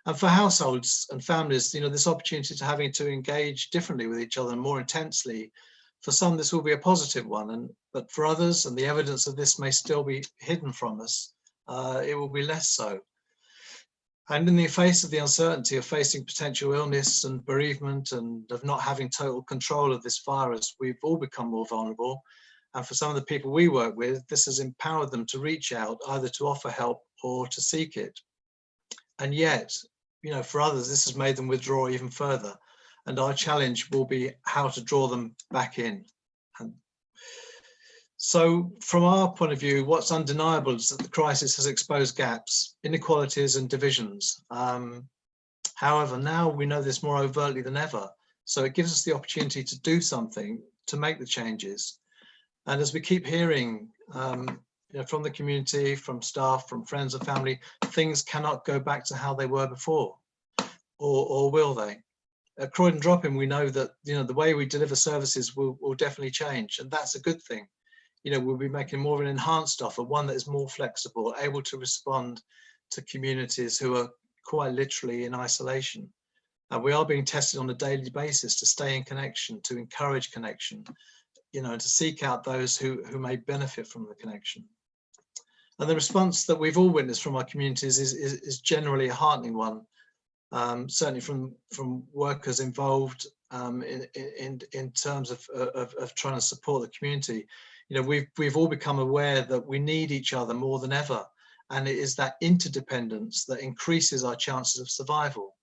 And for households and families, this opportunity to having to engage differently with each other and more intensely, for some this will be a positive one, but for others, and the evidence of this may still be hidden from us, it will be less so. And in the face of the uncertainty of facing potential illness and bereavement and of not having total control of this virus, we've all become more vulnerable. And for some of the people we work with, this has empowered them to reach out, either to offer help or to seek it. And yet, you know, for others, this has made them withdraw even further. And our challenge will be how to draw them back in. And so from our point of view, what's undeniable is that the crisis has exposed gaps, inequalities and divisions. However, now we know this more overtly than ever. So it gives us the opportunity to do something, to make the changes. And as we keep hearing you know, from the community, from staff, from friends and family, things cannot go back to how they were before, or will they? At Croydon Drop-In, we know that, you know, the way we deliver services will definitely change, and that's a good thing. You know, we'll be making more of an enhanced offer, one that is more flexible, able to respond to communities who are quite literally in isolation. And we are being tested on a daily basis to stay in connection, to encourage connection, you know, and to seek out those who may benefit from the connection. And the response that we've all witnessed from our communities is generally a heartening one, certainly from workers involved in terms of trying to support the community. You know, we've all become aware that we need each other more than ever, and it is that interdependence that increases our chances of survival.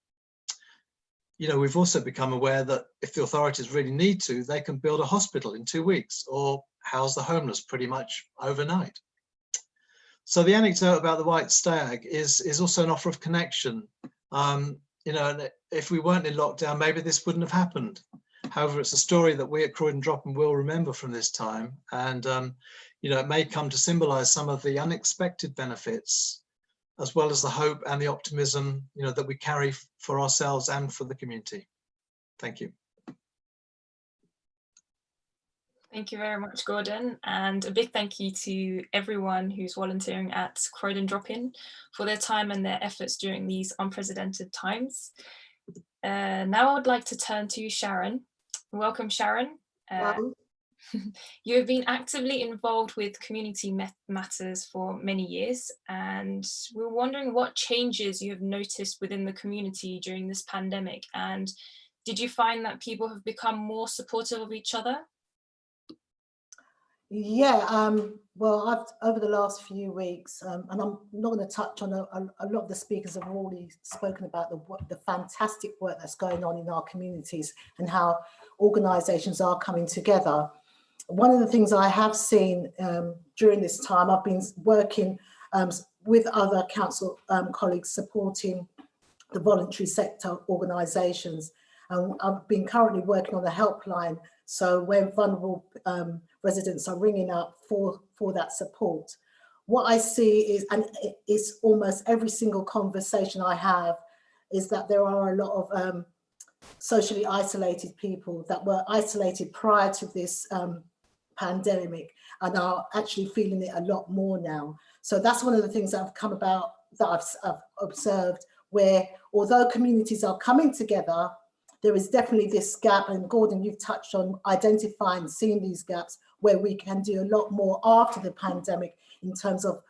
You know, we've also become aware that if the authorities really need to, they can build a hospital in 2 weeks or house the homeless pretty much overnight. So the anecdote about the white stag is also an offer of connection. You know, and if we weren't in lockdown, maybe this wouldn't have happened. However, it's a story that we at Croydon Drop-In will remember from this time. And, you know, it may come to symbolize some of the unexpected benefits, as well as the hope and the optimism, you know, that we carry for ourselves and for the community. Thank you. Thank you very much, Gordon. And a big thank you to everyone who's volunteering at Croydon Drop-In for their time and their efforts during these unprecedented times. Now I would like to turn to Sharon. Welcome, Sharon. You have been actively involved with community matters for many years, and we're wondering what changes you have noticed within the community during this pandemic, and did you find that people have become more supportive of each other? Yeah, well, over the last few weeks, and I'm not going to touch on a lot of the speakers have already spoken about the fantastic work that's going on in our communities and how organisations are coming together. One of the things I have seen during this time, I've been working with other council colleagues supporting the voluntary sector organisations. I've been currently working on the helpline, so when vulnerable residents are ringing up for that support. What I see is, and it's almost every single conversation I have, is that there are a lot of socially isolated people that were isolated prior to this pandemic and are actually feeling it a lot more now. So that's one of the things that have come about, that I've observed, where although communities are coming together, there is definitely this gap, and Gordon, you've touched on identifying, seeing these gaps, where we can do a lot more after the pandemic in terms of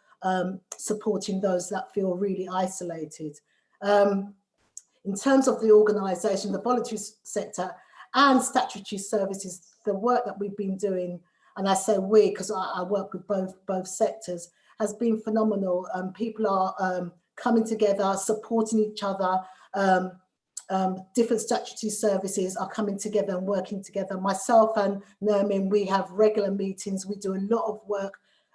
supporting those that feel really isolated. In terms of the organisation, the voluntary sector and statutory services, the work that we've been doing, and I say we because I work with both sectors, has been phenomenal. People are coming together, supporting each other. Different statutory services are coming together and working together. Myself and Nermin, we have regular meetings. We do a lot of work,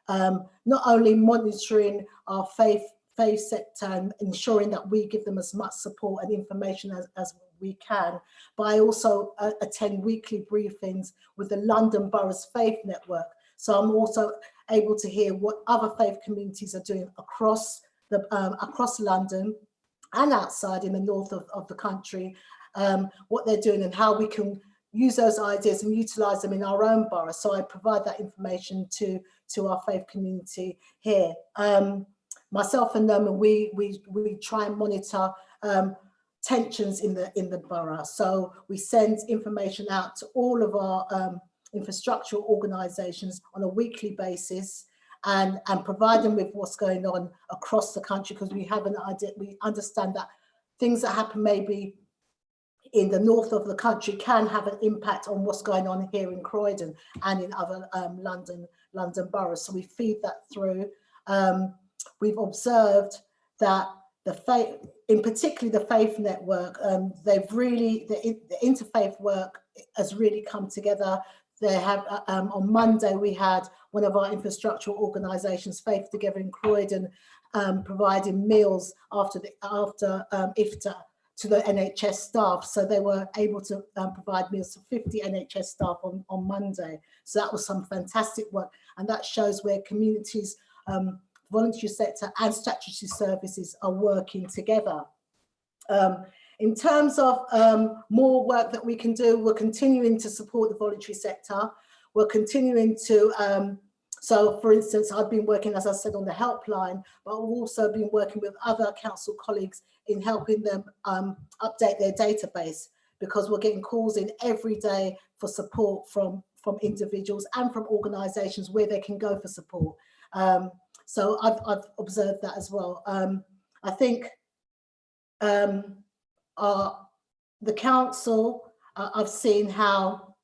not only monitoring our faith sector and ensuring that we give them as much support and information as we can, but I also attend weekly briefings with the London Borough's Faith Network. So I'm also able to hear what other faith communities are doing across London and outside in the north of the country, what they're doing and how we can use those ideas and utilise them in our own borough. So I provide that information to our faith community here. Myself and Nermin, we try and monitor tensions in the borough. So we send information out to all of our infrastructural organisations on a weekly basis, and provide them with what's going on across the country, because we have an idea, we understand that things that happen maybe in the north of the country can have an impact on what's going on here in Croydon and in other London boroughs. So we feed that through. We've observed that the faith, in particularly the faith network, they've really, the interfaith work has really come together. They have, on Monday, we had one of our infrastructural organisations, Faith Together in Croydon, providing meals after iftar to the NHS staff. So they were able to provide meals to 50 NHS staff on Monday. So that was some fantastic work. And that shows where communities, voluntary sector and statutory services are working together. In terms of more work that we can do, we're continuing to support the voluntary sector. We're continuing to, so for instance, I've been working, as I said, on the helpline, but I've also been working with other council colleagues in helping them update their database, because we're getting calls in every day for support from individuals and from organisations where they can go for support. So I've observed that as well. I think the council, I've seen how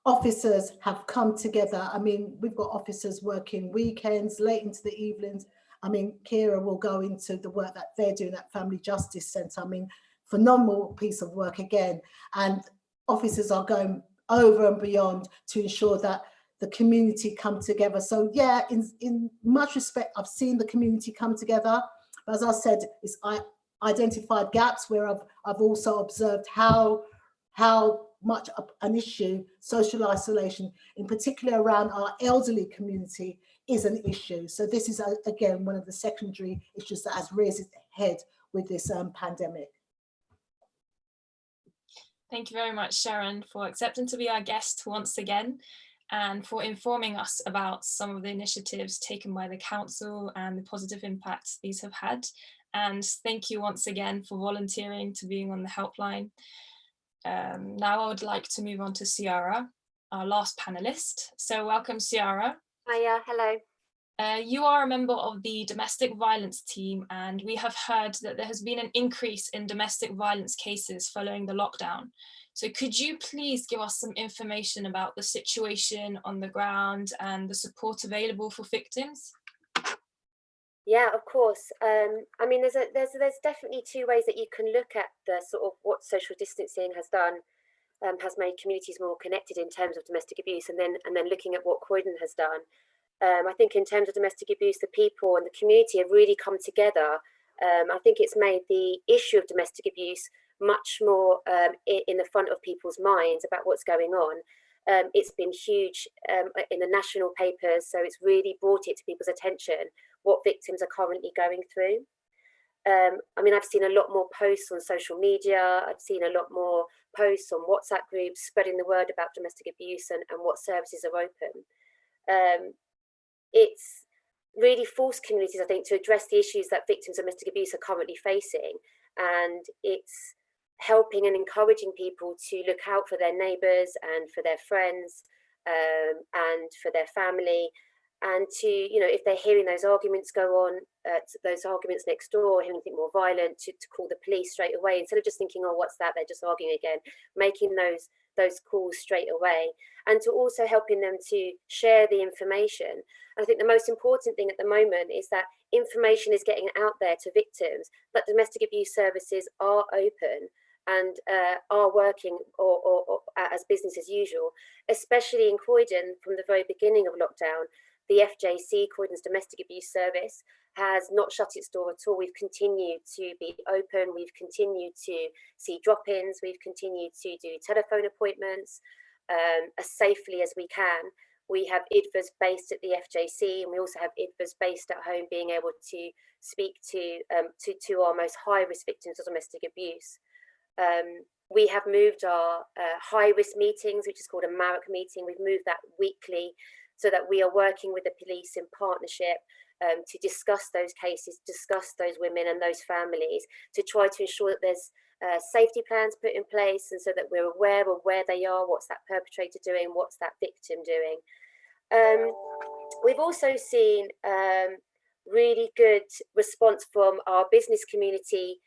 officers have come together. I mean, we've got officers working weekends, late into the evenings. I mean, Ciara will go into the work that they're doing at Family Justice Centre. I mean, phenomenal piece of work again. And officers are going over and beyond to ensure that the community come together. So yeah, in much respect, I've seen the community come together. But as I said, I identified gaps where I've also observed how much an issue social isolation, in particular around our elderly community, is an issue. So this is again one of the secondary issues that has raised its head with this pandemic. Thank you very much, Sharon, for accepting to be our guest once again, and for informing us about some of the initiatives taken by the council and the positive impacts these have had. And thank you once again for volunteering to being on the helpline. Now I would like to move on to Ciara, our last panelist. So welcome, Ciara. Hiya, hello. You are a member of the domestic violence team, and we have heard that there has been an increase in domestic violence cases following the lockdown. So could you please give us some information about the situation on the ground and the support available for victims? Yeah, of course. I mean, there's definitely two ways that you can look at the sort of what social distancing has done, has made communities more connected in terms of domestic abuse, and then looking at what Croydon has done. I think in terms of domestic abuse, the people and the community have really come together. I think it's made the issue of domestic abuse much more in the front of people's minds about what's going on. It's been huge in the national papers, so it's really brought it to people's attention what victims are currently going through. I mean, I've seen a lot more posts on social media. I've seen a lot more posts on WhatsApp groups spreading the word about domestic abuse and what services are open. It's really forced communities, I think, to address the issues that victims of domestic abuse are currently facing. And it's helping and encouraging people to look out for their neighbours and for their friends and for their family. And to, you know, if they're hearing those arguments go on, those arguments next door, hearing anything more violent, to call the police straight away, instead of just thinking, oh, what's that? They're just arguing again, making those calls straight away, and to also helping them to share the information. And I think the most important thing at the moment is that information is getting out there to victims, that domestic abuse services are open and are working or as business as usual, especially in Croydon. From the very beginning of lockdown, the FJC, Croydon's Domestic Abuse Service, has not shut its door at all. We've continued to be open. We've continued to see drop-ins. We've continued to do telephone appointments as safely as we can. We have IDVAs based at the FJC, and we also have IDVAs based at home, being able to speak to our most high-risk victims of domestic abuse. We have moved our high-risk meetings, which is called a MARAC meeting. We've moved that weekly, so that we are working with the police in partnership to discuss those cases, discuss those women and those families, to try to ensure that there's safety plans put in place, and so that we're aware of where they are, what's that perpetrator doing, what's that victim doing. We've also seen really good response from our business community.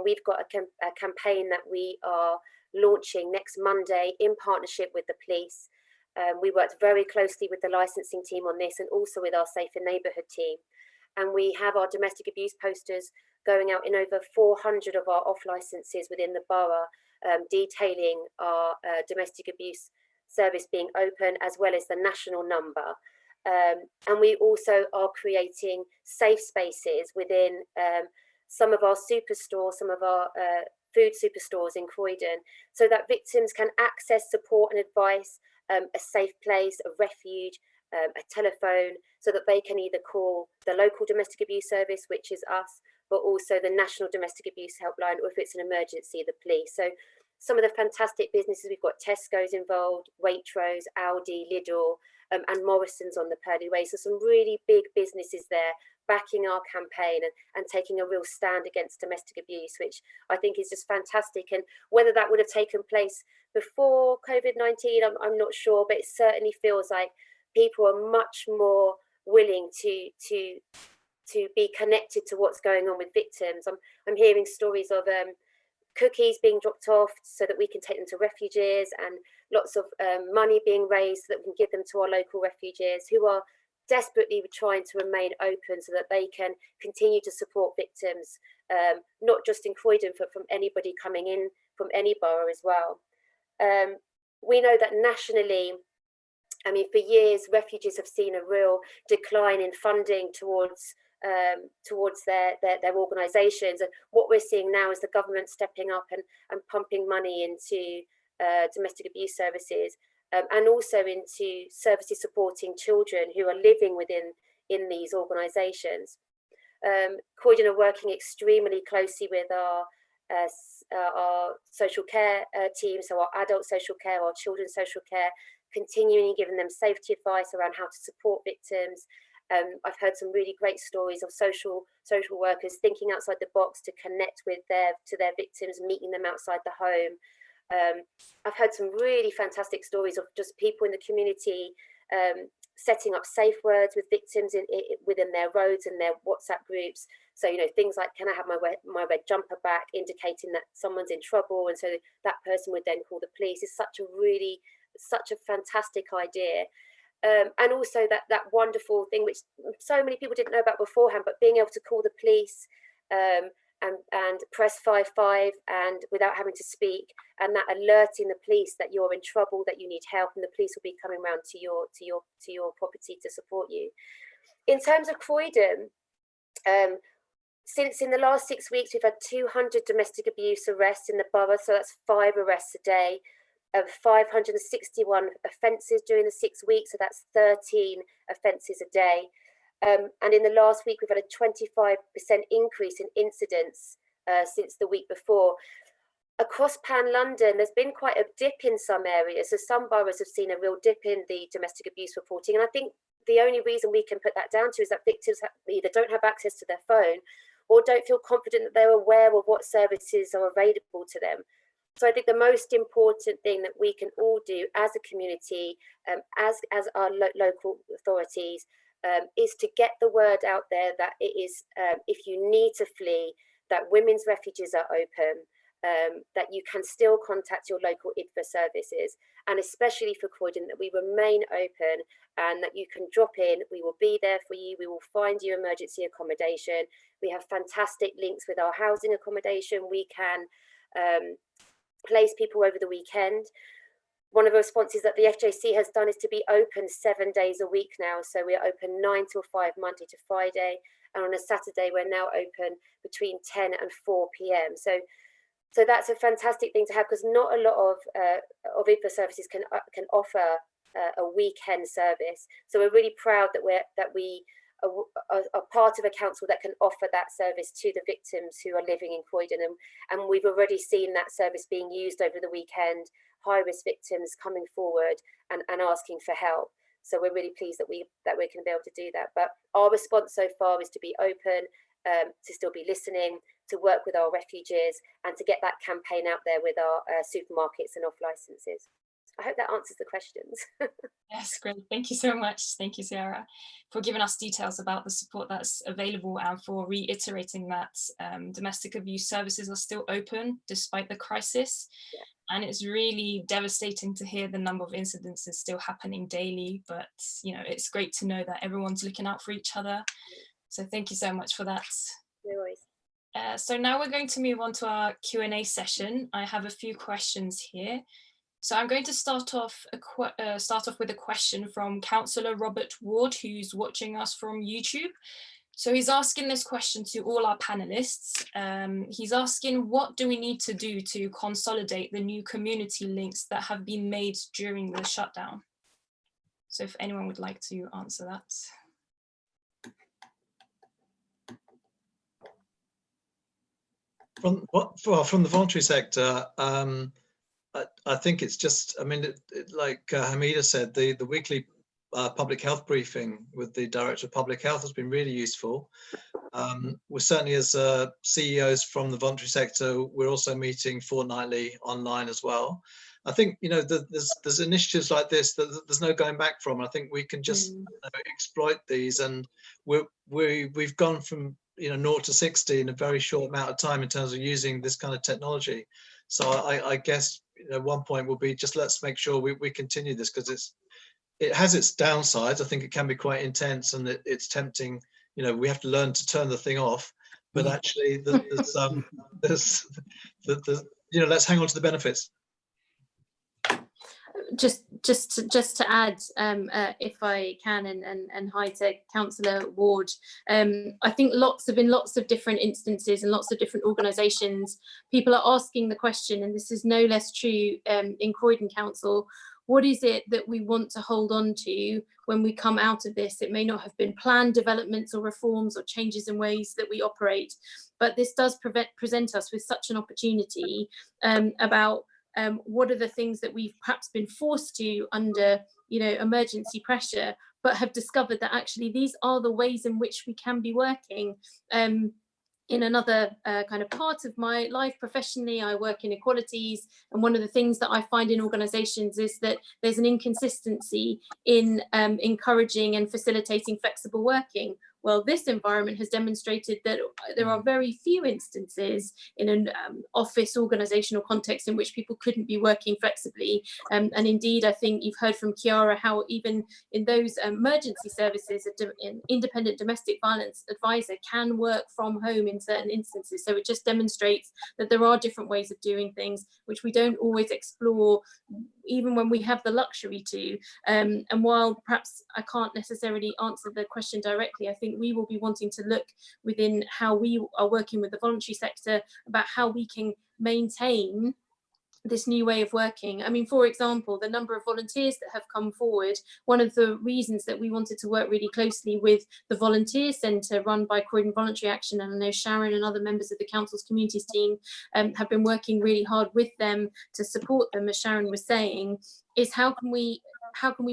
We've got a campaign that we are launching next Monday in partnership with the police. We worked very closely with the licensing team on this and also with our Safer Neighbourhood team. And we have our domestic abuse posters going out in over 400 of our off licenses within the borough, detailing our domestic abuse service being open, as well as the national number. And we also are creating safe spaces within some of our superstores, some of our food superstores in Croydon, so that victims can access support and advice, a safe place, a refuge, a telephone, so that they can either call the local domestic abuse service, which is us, but also the National Domestic Abuse Helpline, or if it's an emergency, the police. So some of the fantastic businesses, we've got Tesco's involved, Waitrose, Aldi, Lidl, and Morrison's on the Pearly Way. So some really big businesses there backing our campaign and taking a real stand against domestic abuse, which I think is just fantastic. And whether that would have taken place before COVID-19, I'm not sure, but it certainly feels like people are much more willing to be connected to what's going on with victims. I'm hearing stories of cookies being dropped off so that we can take them to refuges, and lots of money being raised so that we can give them to our local refuges who are desperately trying to remain open so that they can continue to support victims, not just in Croydon, but from anybody coming in from any borough as well. We know that nationally, I mean, for years, refuges have seen a real decline in funding towards their organisations. And what we're seeing now is the government stepping up and pumping money into domestic abuse services, and also into services supporting children who are living in these organisations. Croydon are working extremely closely with our social care team, so our adult social care, our children's social care, continuing giving them safety advice around how to support victims. I've heard some really great stories of social workers thinking outside the box to connect with their victims, meeting them outside the home. I've heard some really fantastic stories of just people in the community setting up safe words with victims within their roads and their WhatsApp groups. So, you know, things like, can I have my red jumper back, indicating that someone's in trouble, and so that person would then call the police. Is such a fantastic idea. And also that wonderful thing which so many people didn't know about beforehand, but being able to call the police and press 55 and without having to speak, and that alerting the police that you're in trouble, that you need help, and the police will be coming round to your property to support you. In terms of Croydon, since in the last 6 weeks we've had 200 domestic abuse arrests in the borough, so that's 5 arrests a day. 561 offences during the 6 weeks, so that's 13 offences a day. And in the last week, we've had a 25% increase in incidents since the week before. Across Pan London, there's been quite a dip in some areas, so some boroughs have seen a real dip in the domestic abuse reporting. And I think the only reason we can put that down to is that victims either don't have access to their phone or don't feel confident that they're aware of what services are available to them. So I think the most important thing that we can all do as a community, as our local authorities, is to get the word out there that it is, if you need to flee, that women's refuges are open, that you can still contact your local IDFA services, and especially for Croydon, that we remain open and that you can drop in. We will be there for you. We will find you emergency accommodation. We have fantastic links with our housing accommodation. We can place people over the weekend. One of the responses that the FJC has done is to be open 7 days a week now. So we are open 9 till 5, Monday to Friday. And on a Saturday, we're now open between 10 and 4 p.m. So that's a fantastic thing to have, because not a lot of IDFA services can offer a weekend service. So we're really proud that we are part of a council that can offer that service to the victims who are living in Croydon, and we've already seen that service being used over the weekend, high-risk victims coming forward and asking for help. So we're really pleased that we're going to be able to do that. But our response so far is to be open, to still be listening, to work with our refuges, and to get that campaign out there with our supermarkets and off licenses. I hope that answers the questions. Yes, great. Thank you so much. Thank you, Ciara, for giving us details about the support that's available and for reiterating that domestic abuse services are still open despite the crisis. Yeah. And it's really devastating to hear the number of incidents is still happening daily, but you know, it's great to know that everyone's looking out for each other. So thank you so much for that. No worries. So now we're going to move on to our Q&A session. I have a few questions here. So I'm going to start off with a question from Councillor Robert Ward, who's watching us from YouTube. So he's asking this question to all our panelists. He's asking, what do we need to do to consolidate the new community links that have been made during the shutdown? So if anyone would like to answer that. From the voluntary sector, I think it's just, I mean, like Hamida said, the weekly public health briefing with the Director of Public Health has been really useful. We're certainly, as CEOs from the voluntary sector, we're also meeting fortnightly online as well. I think, you know, there's initiatives like this that there's no going back from. I think we can just exploit these, and we've gone from 0 to 60 in a very short amount of time in terms of using this kind of technology. So I guess one point will be just let's make sure we continue this, because it has its downsides. I think it can be quite intense, and it's tempting. We have to learn to turn the thing off. But actually, let's hang on to the benefits. Just to add, if I can, and hi to Councillor Ward, I think in lots of different instances and lots of different organisations, people are asking the question, and this is no less true in Croydon Council. What is it that we want to hold on to when we come out of this? It may not have been planned developments or reforms or changes in ways that we operate, but this does present us with such an opportunity about what are the things that we've perhaps been forced to under emergency pressure, but have discovered that actually these are the ways in which we can be working. In another kind of part of my life professionally, I work in equalities, and one of the things that I find in organisations is that there's an inconsistency in encouraging and facilitating flexible working. Well, this environment has demonstrated that there are very few instances in an office organisational context in which people couldn't be working flexibly. And indeed, I think you've heard from Ciara how even in those emergency services, an independent domestic violence advisor can work from home in certain instances. So it just demonstrates that there are different ways of doing things, which we don't always explore, even when we have the luxury to. And while perhaps I can't necessarily answer the question directly, I think we will be wanting to look within how we are working with the voluntary sector about how we can maintain this new way of working. I mean, for example, the number of volunteers that have come forward, one of the reasons that we wanted to work really closely with the volunteer centre run by Croydon Voluntary Action, and I know Sharon and other members of the council's communities team have been working really hard with them to support them, as Sharon was saying, is how can we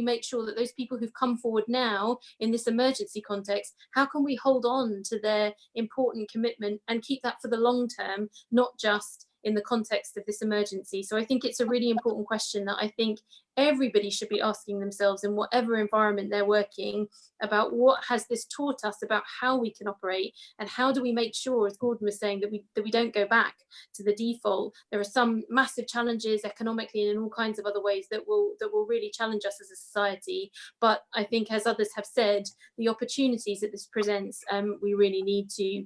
make sure that those people who've come forward now in this emergency context, how can we hold on to their important commitment and keep that for the long term, not just in the context of this emergency? So I think it's a really important question that I think everybody should be asking themselves in whatever environment they're working, about what has this taught us about how we can operate, and how do we make sure, as Gordon was saying, that we don't go back to the default. There are some massive challenges economically and in all kinds of other ways that will really challenge us as a society. But I think, as others have said, the opportunities that this presents, we really need to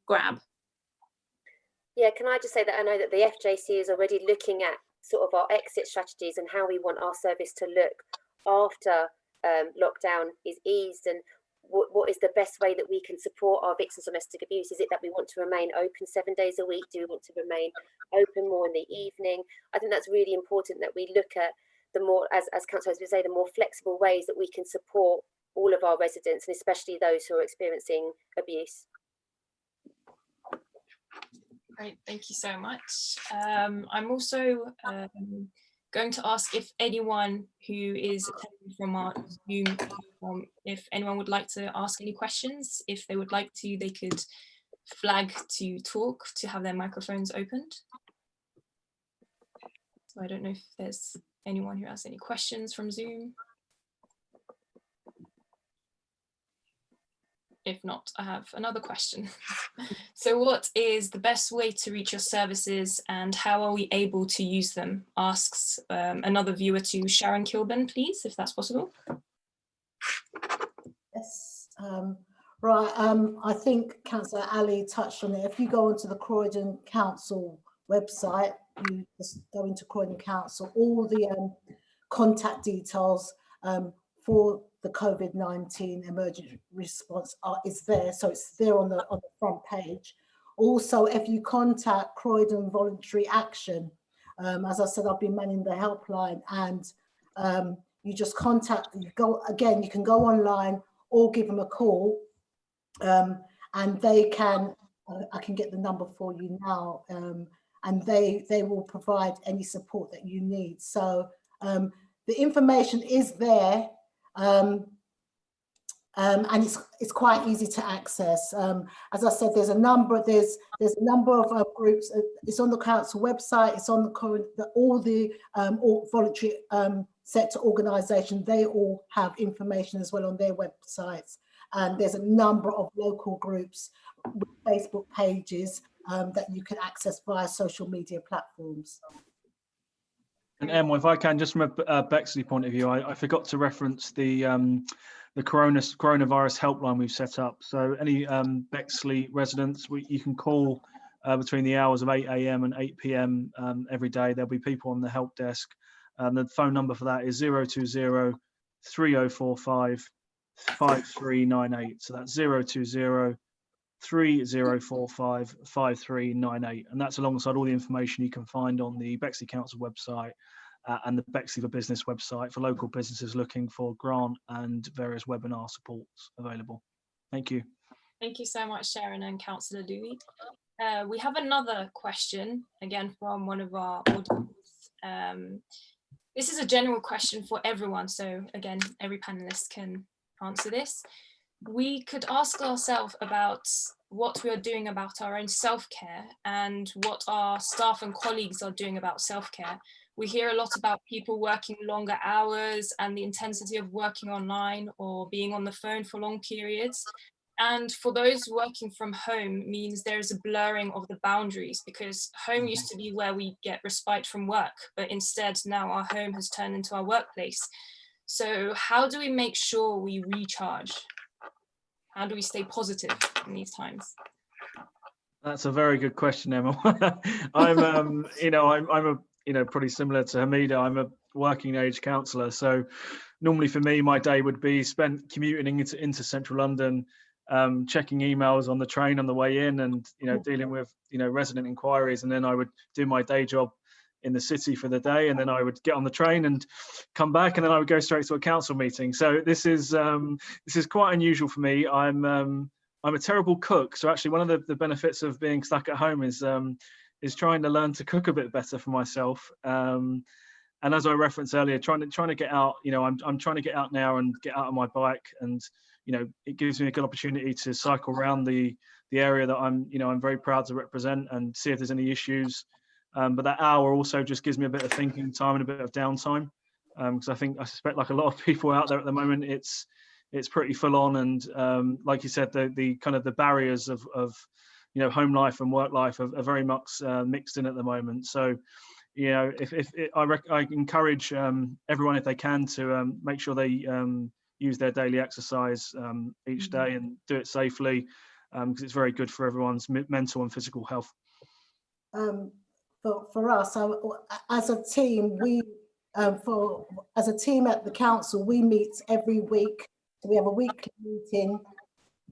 grab. Yeah, can I just say that I know that the FJC is already looking at sort of our exit strategies and how we want our service to look after lockdown is eased, and what is the best way that we can support our victims of domestic abuse? Is it that we want to remain open 7 days a week? Do we want to remain open more in the evening? I think that's really important that we look at the more, as councillors would say, the more flexible ways that we can support all of our residents, and especially those who are experiencing abuse. Great, thank you so much. I'm also going to ask if anyone who is attending from our Zoom, if anyone would like to ask any questions. If they would like to, they could flag to talk, to have their microphones opened. So I don't know if there's anyone who has any questions from Zoom? If not, I have another question. So what is the best way to reach your services and how are we able to use them? Asks another viewer to Sharon Kilborne, please, if that's possible. Yes, right. I think Councillor Ali touched on it. If you go onto the Croydon Council website, you just go into Croydon Council, all the contact details for the COVID-19 emergency response is there. So it's there on the front page. Also, if you contact Croydon Voluntary Action, as I said, I've been manning the helpline, and you just contact, you can go online or give them a call, and they can, I can get the number for you now, and they will provide any support that you need. So the information is there, and it's quite easy to access. As I said, there's a number of groups. It's on the council website. It's on all the voluntary sector organisations. They all have information as well on their websites. And there's a number of local groups with Facebook pages that you can access via social media platforms. And Emma, if I can, just from a Bexley point of view, I forgot to reference the coronavirus helpline we've set up. So any Bexley residents, you can call between the hours of 8 AM and 8 PM every day. There'll be people on the help desk. The phone number for that is 020 3045 5398. So that's 020 3045 5398, and that's alongside all the information you can find on the Bexley Council website and the Bexley for Business website for local businesses looking for grant and various webinar supports available. Thank you. Thank you so much, Sharon and Councillor Louie. We have another question, again from one of our audience. This is a general question for everyone, so again, every panelist can answer this. We could ask ourselves about what we are doing about our own self-care and what our staff and colleagues are doing about self-care. We hear a lot about people working longer hours and the intensity of working online or being on the phone for long periods. And for those working from home means there is a blurring of the boundaries, because home used to be where we get respite from work, but instead now our home has turned into our workplace. So how do we make sure we recharge? How do we stay positive in these times? That's a very good question, Emma. I'm pretty similar to Hamida. I'm a working age counsellor, so normally for me, my day would be spent commuting into central London, checking emails on the train on the way in, and dealing with resident inquiries, and then I would do my day job in the city for the day, and then I would get on the train and come back, and then I would go straight to a council meeting. So this is quite unusual for me. I'm a terrible cook, so actually one of the benefits of being stuck at home is trying to learn to cook a bit better for myself. And as I referenced earlier, trying to get out. I'm trying to get out now and get out on my bike, and it gives me a good opportunity to cycle around the area that I'm very proud to represent and see if there's any issues. But that hour also just gives me a bit of thinking time and a bit of downtime, because I suspect, like a lot of people out there at the moment, it's pretty full on, and like you said, the kind of the barriers of home life and work life are very much mixed in at the moment. So I encourage everyone, if they can, to make sure they use their daily exercise each day and do it safely, because it's very good for everyone's mental and physical health. For us, as a team, as a team at the council, we meet every week. So we have a weekly meeting,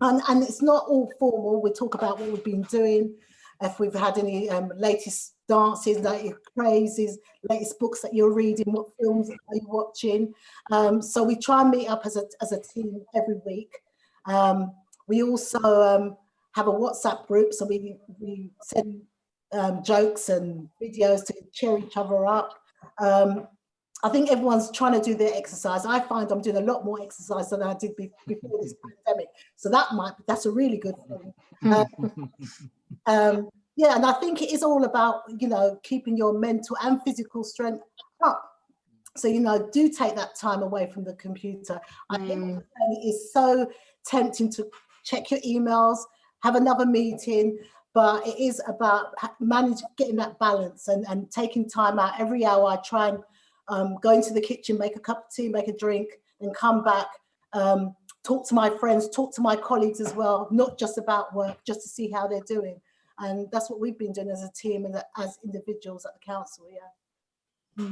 and it's not all formal. We talk about what we've been doing, if we've had any latest dances, latest crazes, latest books that you're reading, what films are you watching. So we try and meet up as a team every week. We also have a WhatsApp group, so we send jokes and videos to cheer each other up. I think everyone's trying to do their exercise. I find I'm doing a lot more exercise than I did before this pandemic, so that's a really good thing. Yeah, and I think it is all about keeping your mental and physical strength up. So, you know, do take that time away from the computer. I think it is so tempting to check your emails, have another meeting, but it is about getting that balance and taking time out. Every hour I try and go into the kitchen, make a cup of tea, make a drink, and come back, talk to my friends, talk to my colleagues as well, not just about work, just to see how they're doing. And that's what we've been doing as a team and as individuals at the council, yeah.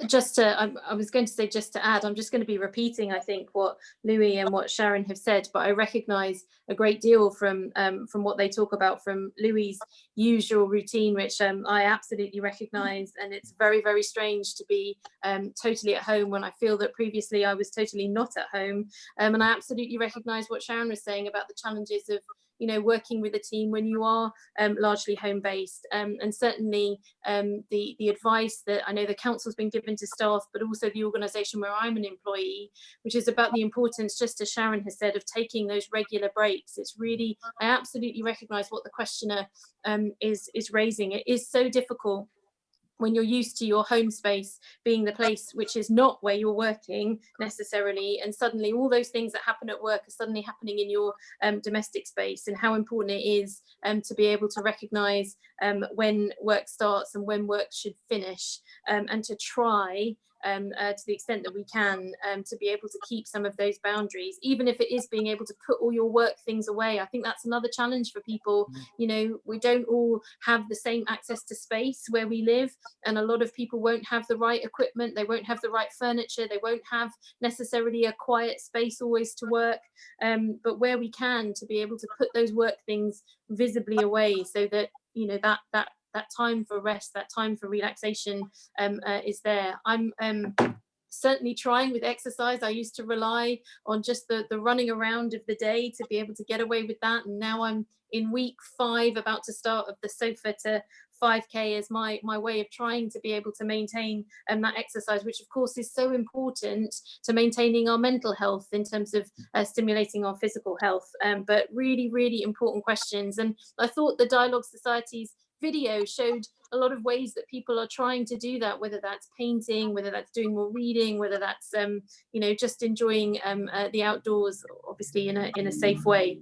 Just to, I was going to say, just to add, I'm just going to be repeating, I think, what Louie and what Sharon have said, but I recognise a great deal from what they talk about from Louie's usual routine, which I absolutely recognise, and it's very, very strange to be totally at home when I feel that previously I was totally not at home, and I absolutely recognise what Sharon was saying about the challenges of, you know, working with a team when you are largely home-based, and certainly the advice that I know the council's been given to staff, but also the organisation where I'm an employee, which is about the importance, just as Sharon has said, of taking those regular breaks. It's really, I absolutely recognise what the questioner is raising. It is so difficult when you're used to your home space being the place which is not where you're working necessarily, and suddenly all those things that happen at work are suddenly happening in your domestic space, and how important it is to be able to recognise when work starts and when work should finish, and to try to the extent that we can to be able to keep some of those boundaries, even if it is being able to put all your work things away. I think that's another challenge for people. You know, we don't all have the same access to space where we live, and a lot of people won't have the right equipment, they won't have the right furniture, they won't have necessarily a quiet space always to work, but where we can, to be able to put those work things visibly away, so that, you know, that time for rest, that time for relaxation is there. I'm certainly trying with exercise. I used to rely on just the running around of the day to be able to get away with that, and now I'm in week 5, about to start, of the sofa to 5k as my way of trying to be able to maintain that exercise, which of course is so important to maintaining our mental health in terms of stimulating our physical health, but really, really important questions. And I thought the Dialogue Society's video showed a lot of ways that people are trying to do that, whether that's painting, whether that's doing more reading, whether that's you know, just enjoying the outdoors, obviously in a safe way.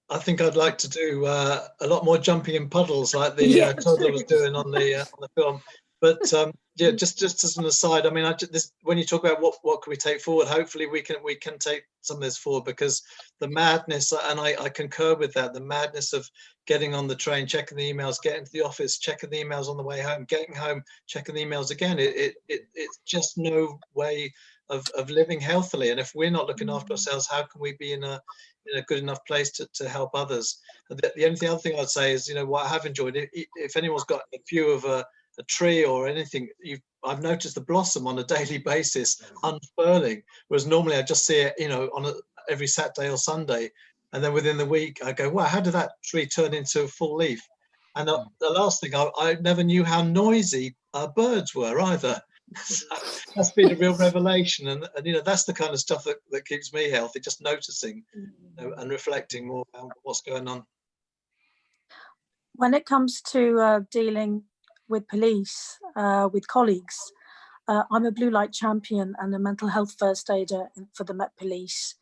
I think I'd like to do a lot more jumping in puddles like the toddler was doing on the film. But yeah, just as an aside, I mean, when you talk about what can we take forward, hopefully we can take some of this forward, because the madness, and I concur with that, the madness of getting on the train, checking the emails, getting to the office, checking the emails on the way home, getting home, checking the emails again. It's just no way of living healthily. And if we're not looking after ourselves, how can we be in a good enough place to help others? The only other thing I'd say is, you know, what I have enjoyed, if anyone's got a view of a tree or anything, I've noticed the blossom on a daily basis unfurling, whereas normally I just see it, you know, on every Saturday or Sunday, and then within the week I go, wow, how did that tree turn into a full leaf? And the last thing, I never knew how noisy birds were either. So that's been a real revelation, and you know, that's the kind of stuff that keeps me healthy, just noticing, you know, and reflecting more on what's going on. When it comes to dealing with police, with colleagues, I'm a blue light champion and a mental health first aider for the Met Police,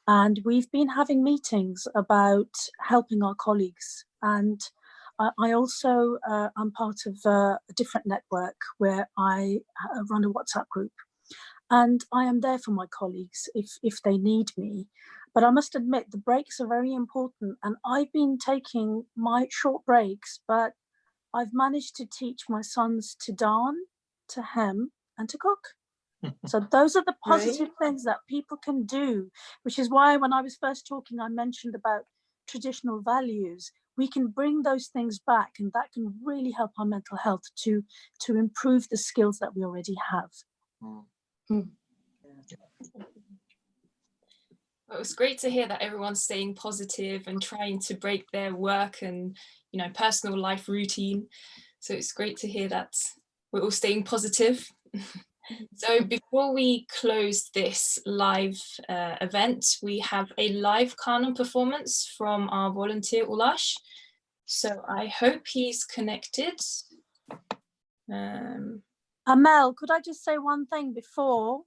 and we've been having meetings about helping our colleagues. And I also am part of a different network where I run a WhatsApp group, and I am there for my colleagues if they need me. But I must admit, the breaks are very important, and I've been taking my short breaks, but I've managed to teach my sons to darn, to hem, and to cook. So those are the positive things that people can do, which is why when I was first talking, I mentioned about traditional values. We can bring those things back, and that can really help our mental health to improve the skills that we already have. Well, it was great to hear that everyone's staying positive and trying to break their work and, you know, personal life routine. So it's great to hear that we're all staying positive. So before we close this live event, we have a live canon performance from our volunteer Ulash. So I hope he's connected. Amel, could I just say one thing before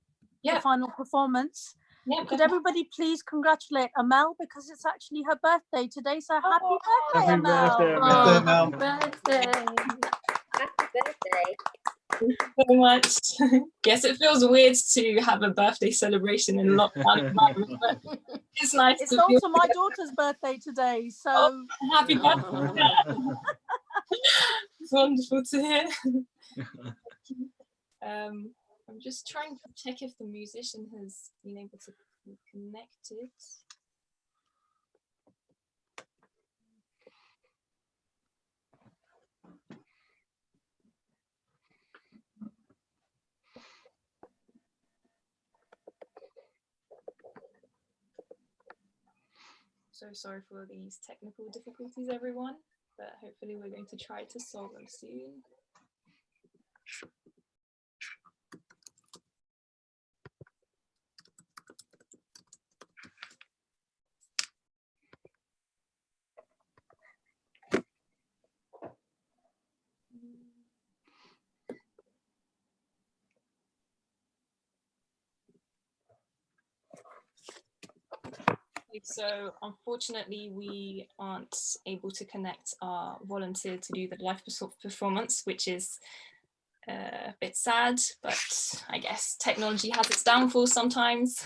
the final performance? Yeah, could everybody please congratulate Amel, because it's actually her birthday today. So happy birthday, Amel. Happy birthday. Happy birthday. Thank you so much. Yes, it feels weird to have a birthday celebration in lockdown environment, but it's nice. It's also my daughter's birthday today, so happy birthday. It's wonderful to hear. I'm just trying to check if the musician has been able to be connected. So sorry for these technical difficulties, everyone, but hopefully we're going to try to solve them soon. So unfortunately, we aren't able to connect our volunteer to do the live performance, which is a bit sad, but I guess technology has its downfalls sometimes.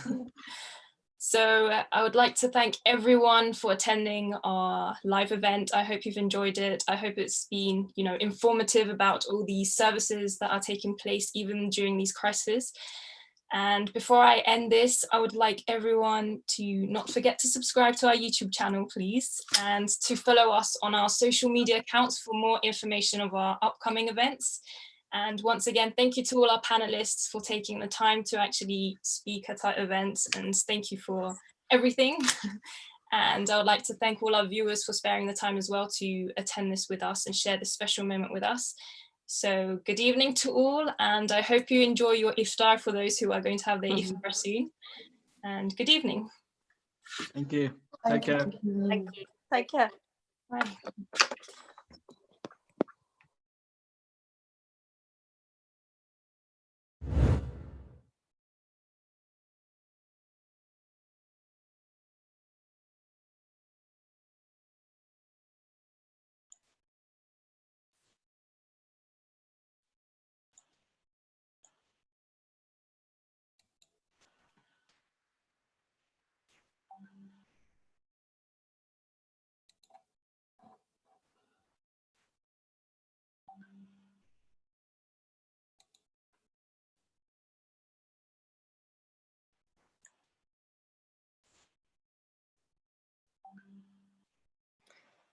So I would like to thank everyone for attending our live event. I hope you've enjoyed it. I hope it's been, informative about all these services that are taking place even during these crises. And before I end this, I would like everyone to not forget to subscribe to our YouTube channel, please, and to follow us on our social media accounts for more information of our upcoming events. And once again, thank you to all our panelists for taking the time to actually speak at our events, and thank you for everything. And I would like to thank all our viewers for sparing the time as well to attend this with us and share this special moment with us. So good evening to all, and I hope you enjoy your iftar for those who are going to have their iftar soon. And good evening. Thank you. Take care. Thank you. Take care. Bye.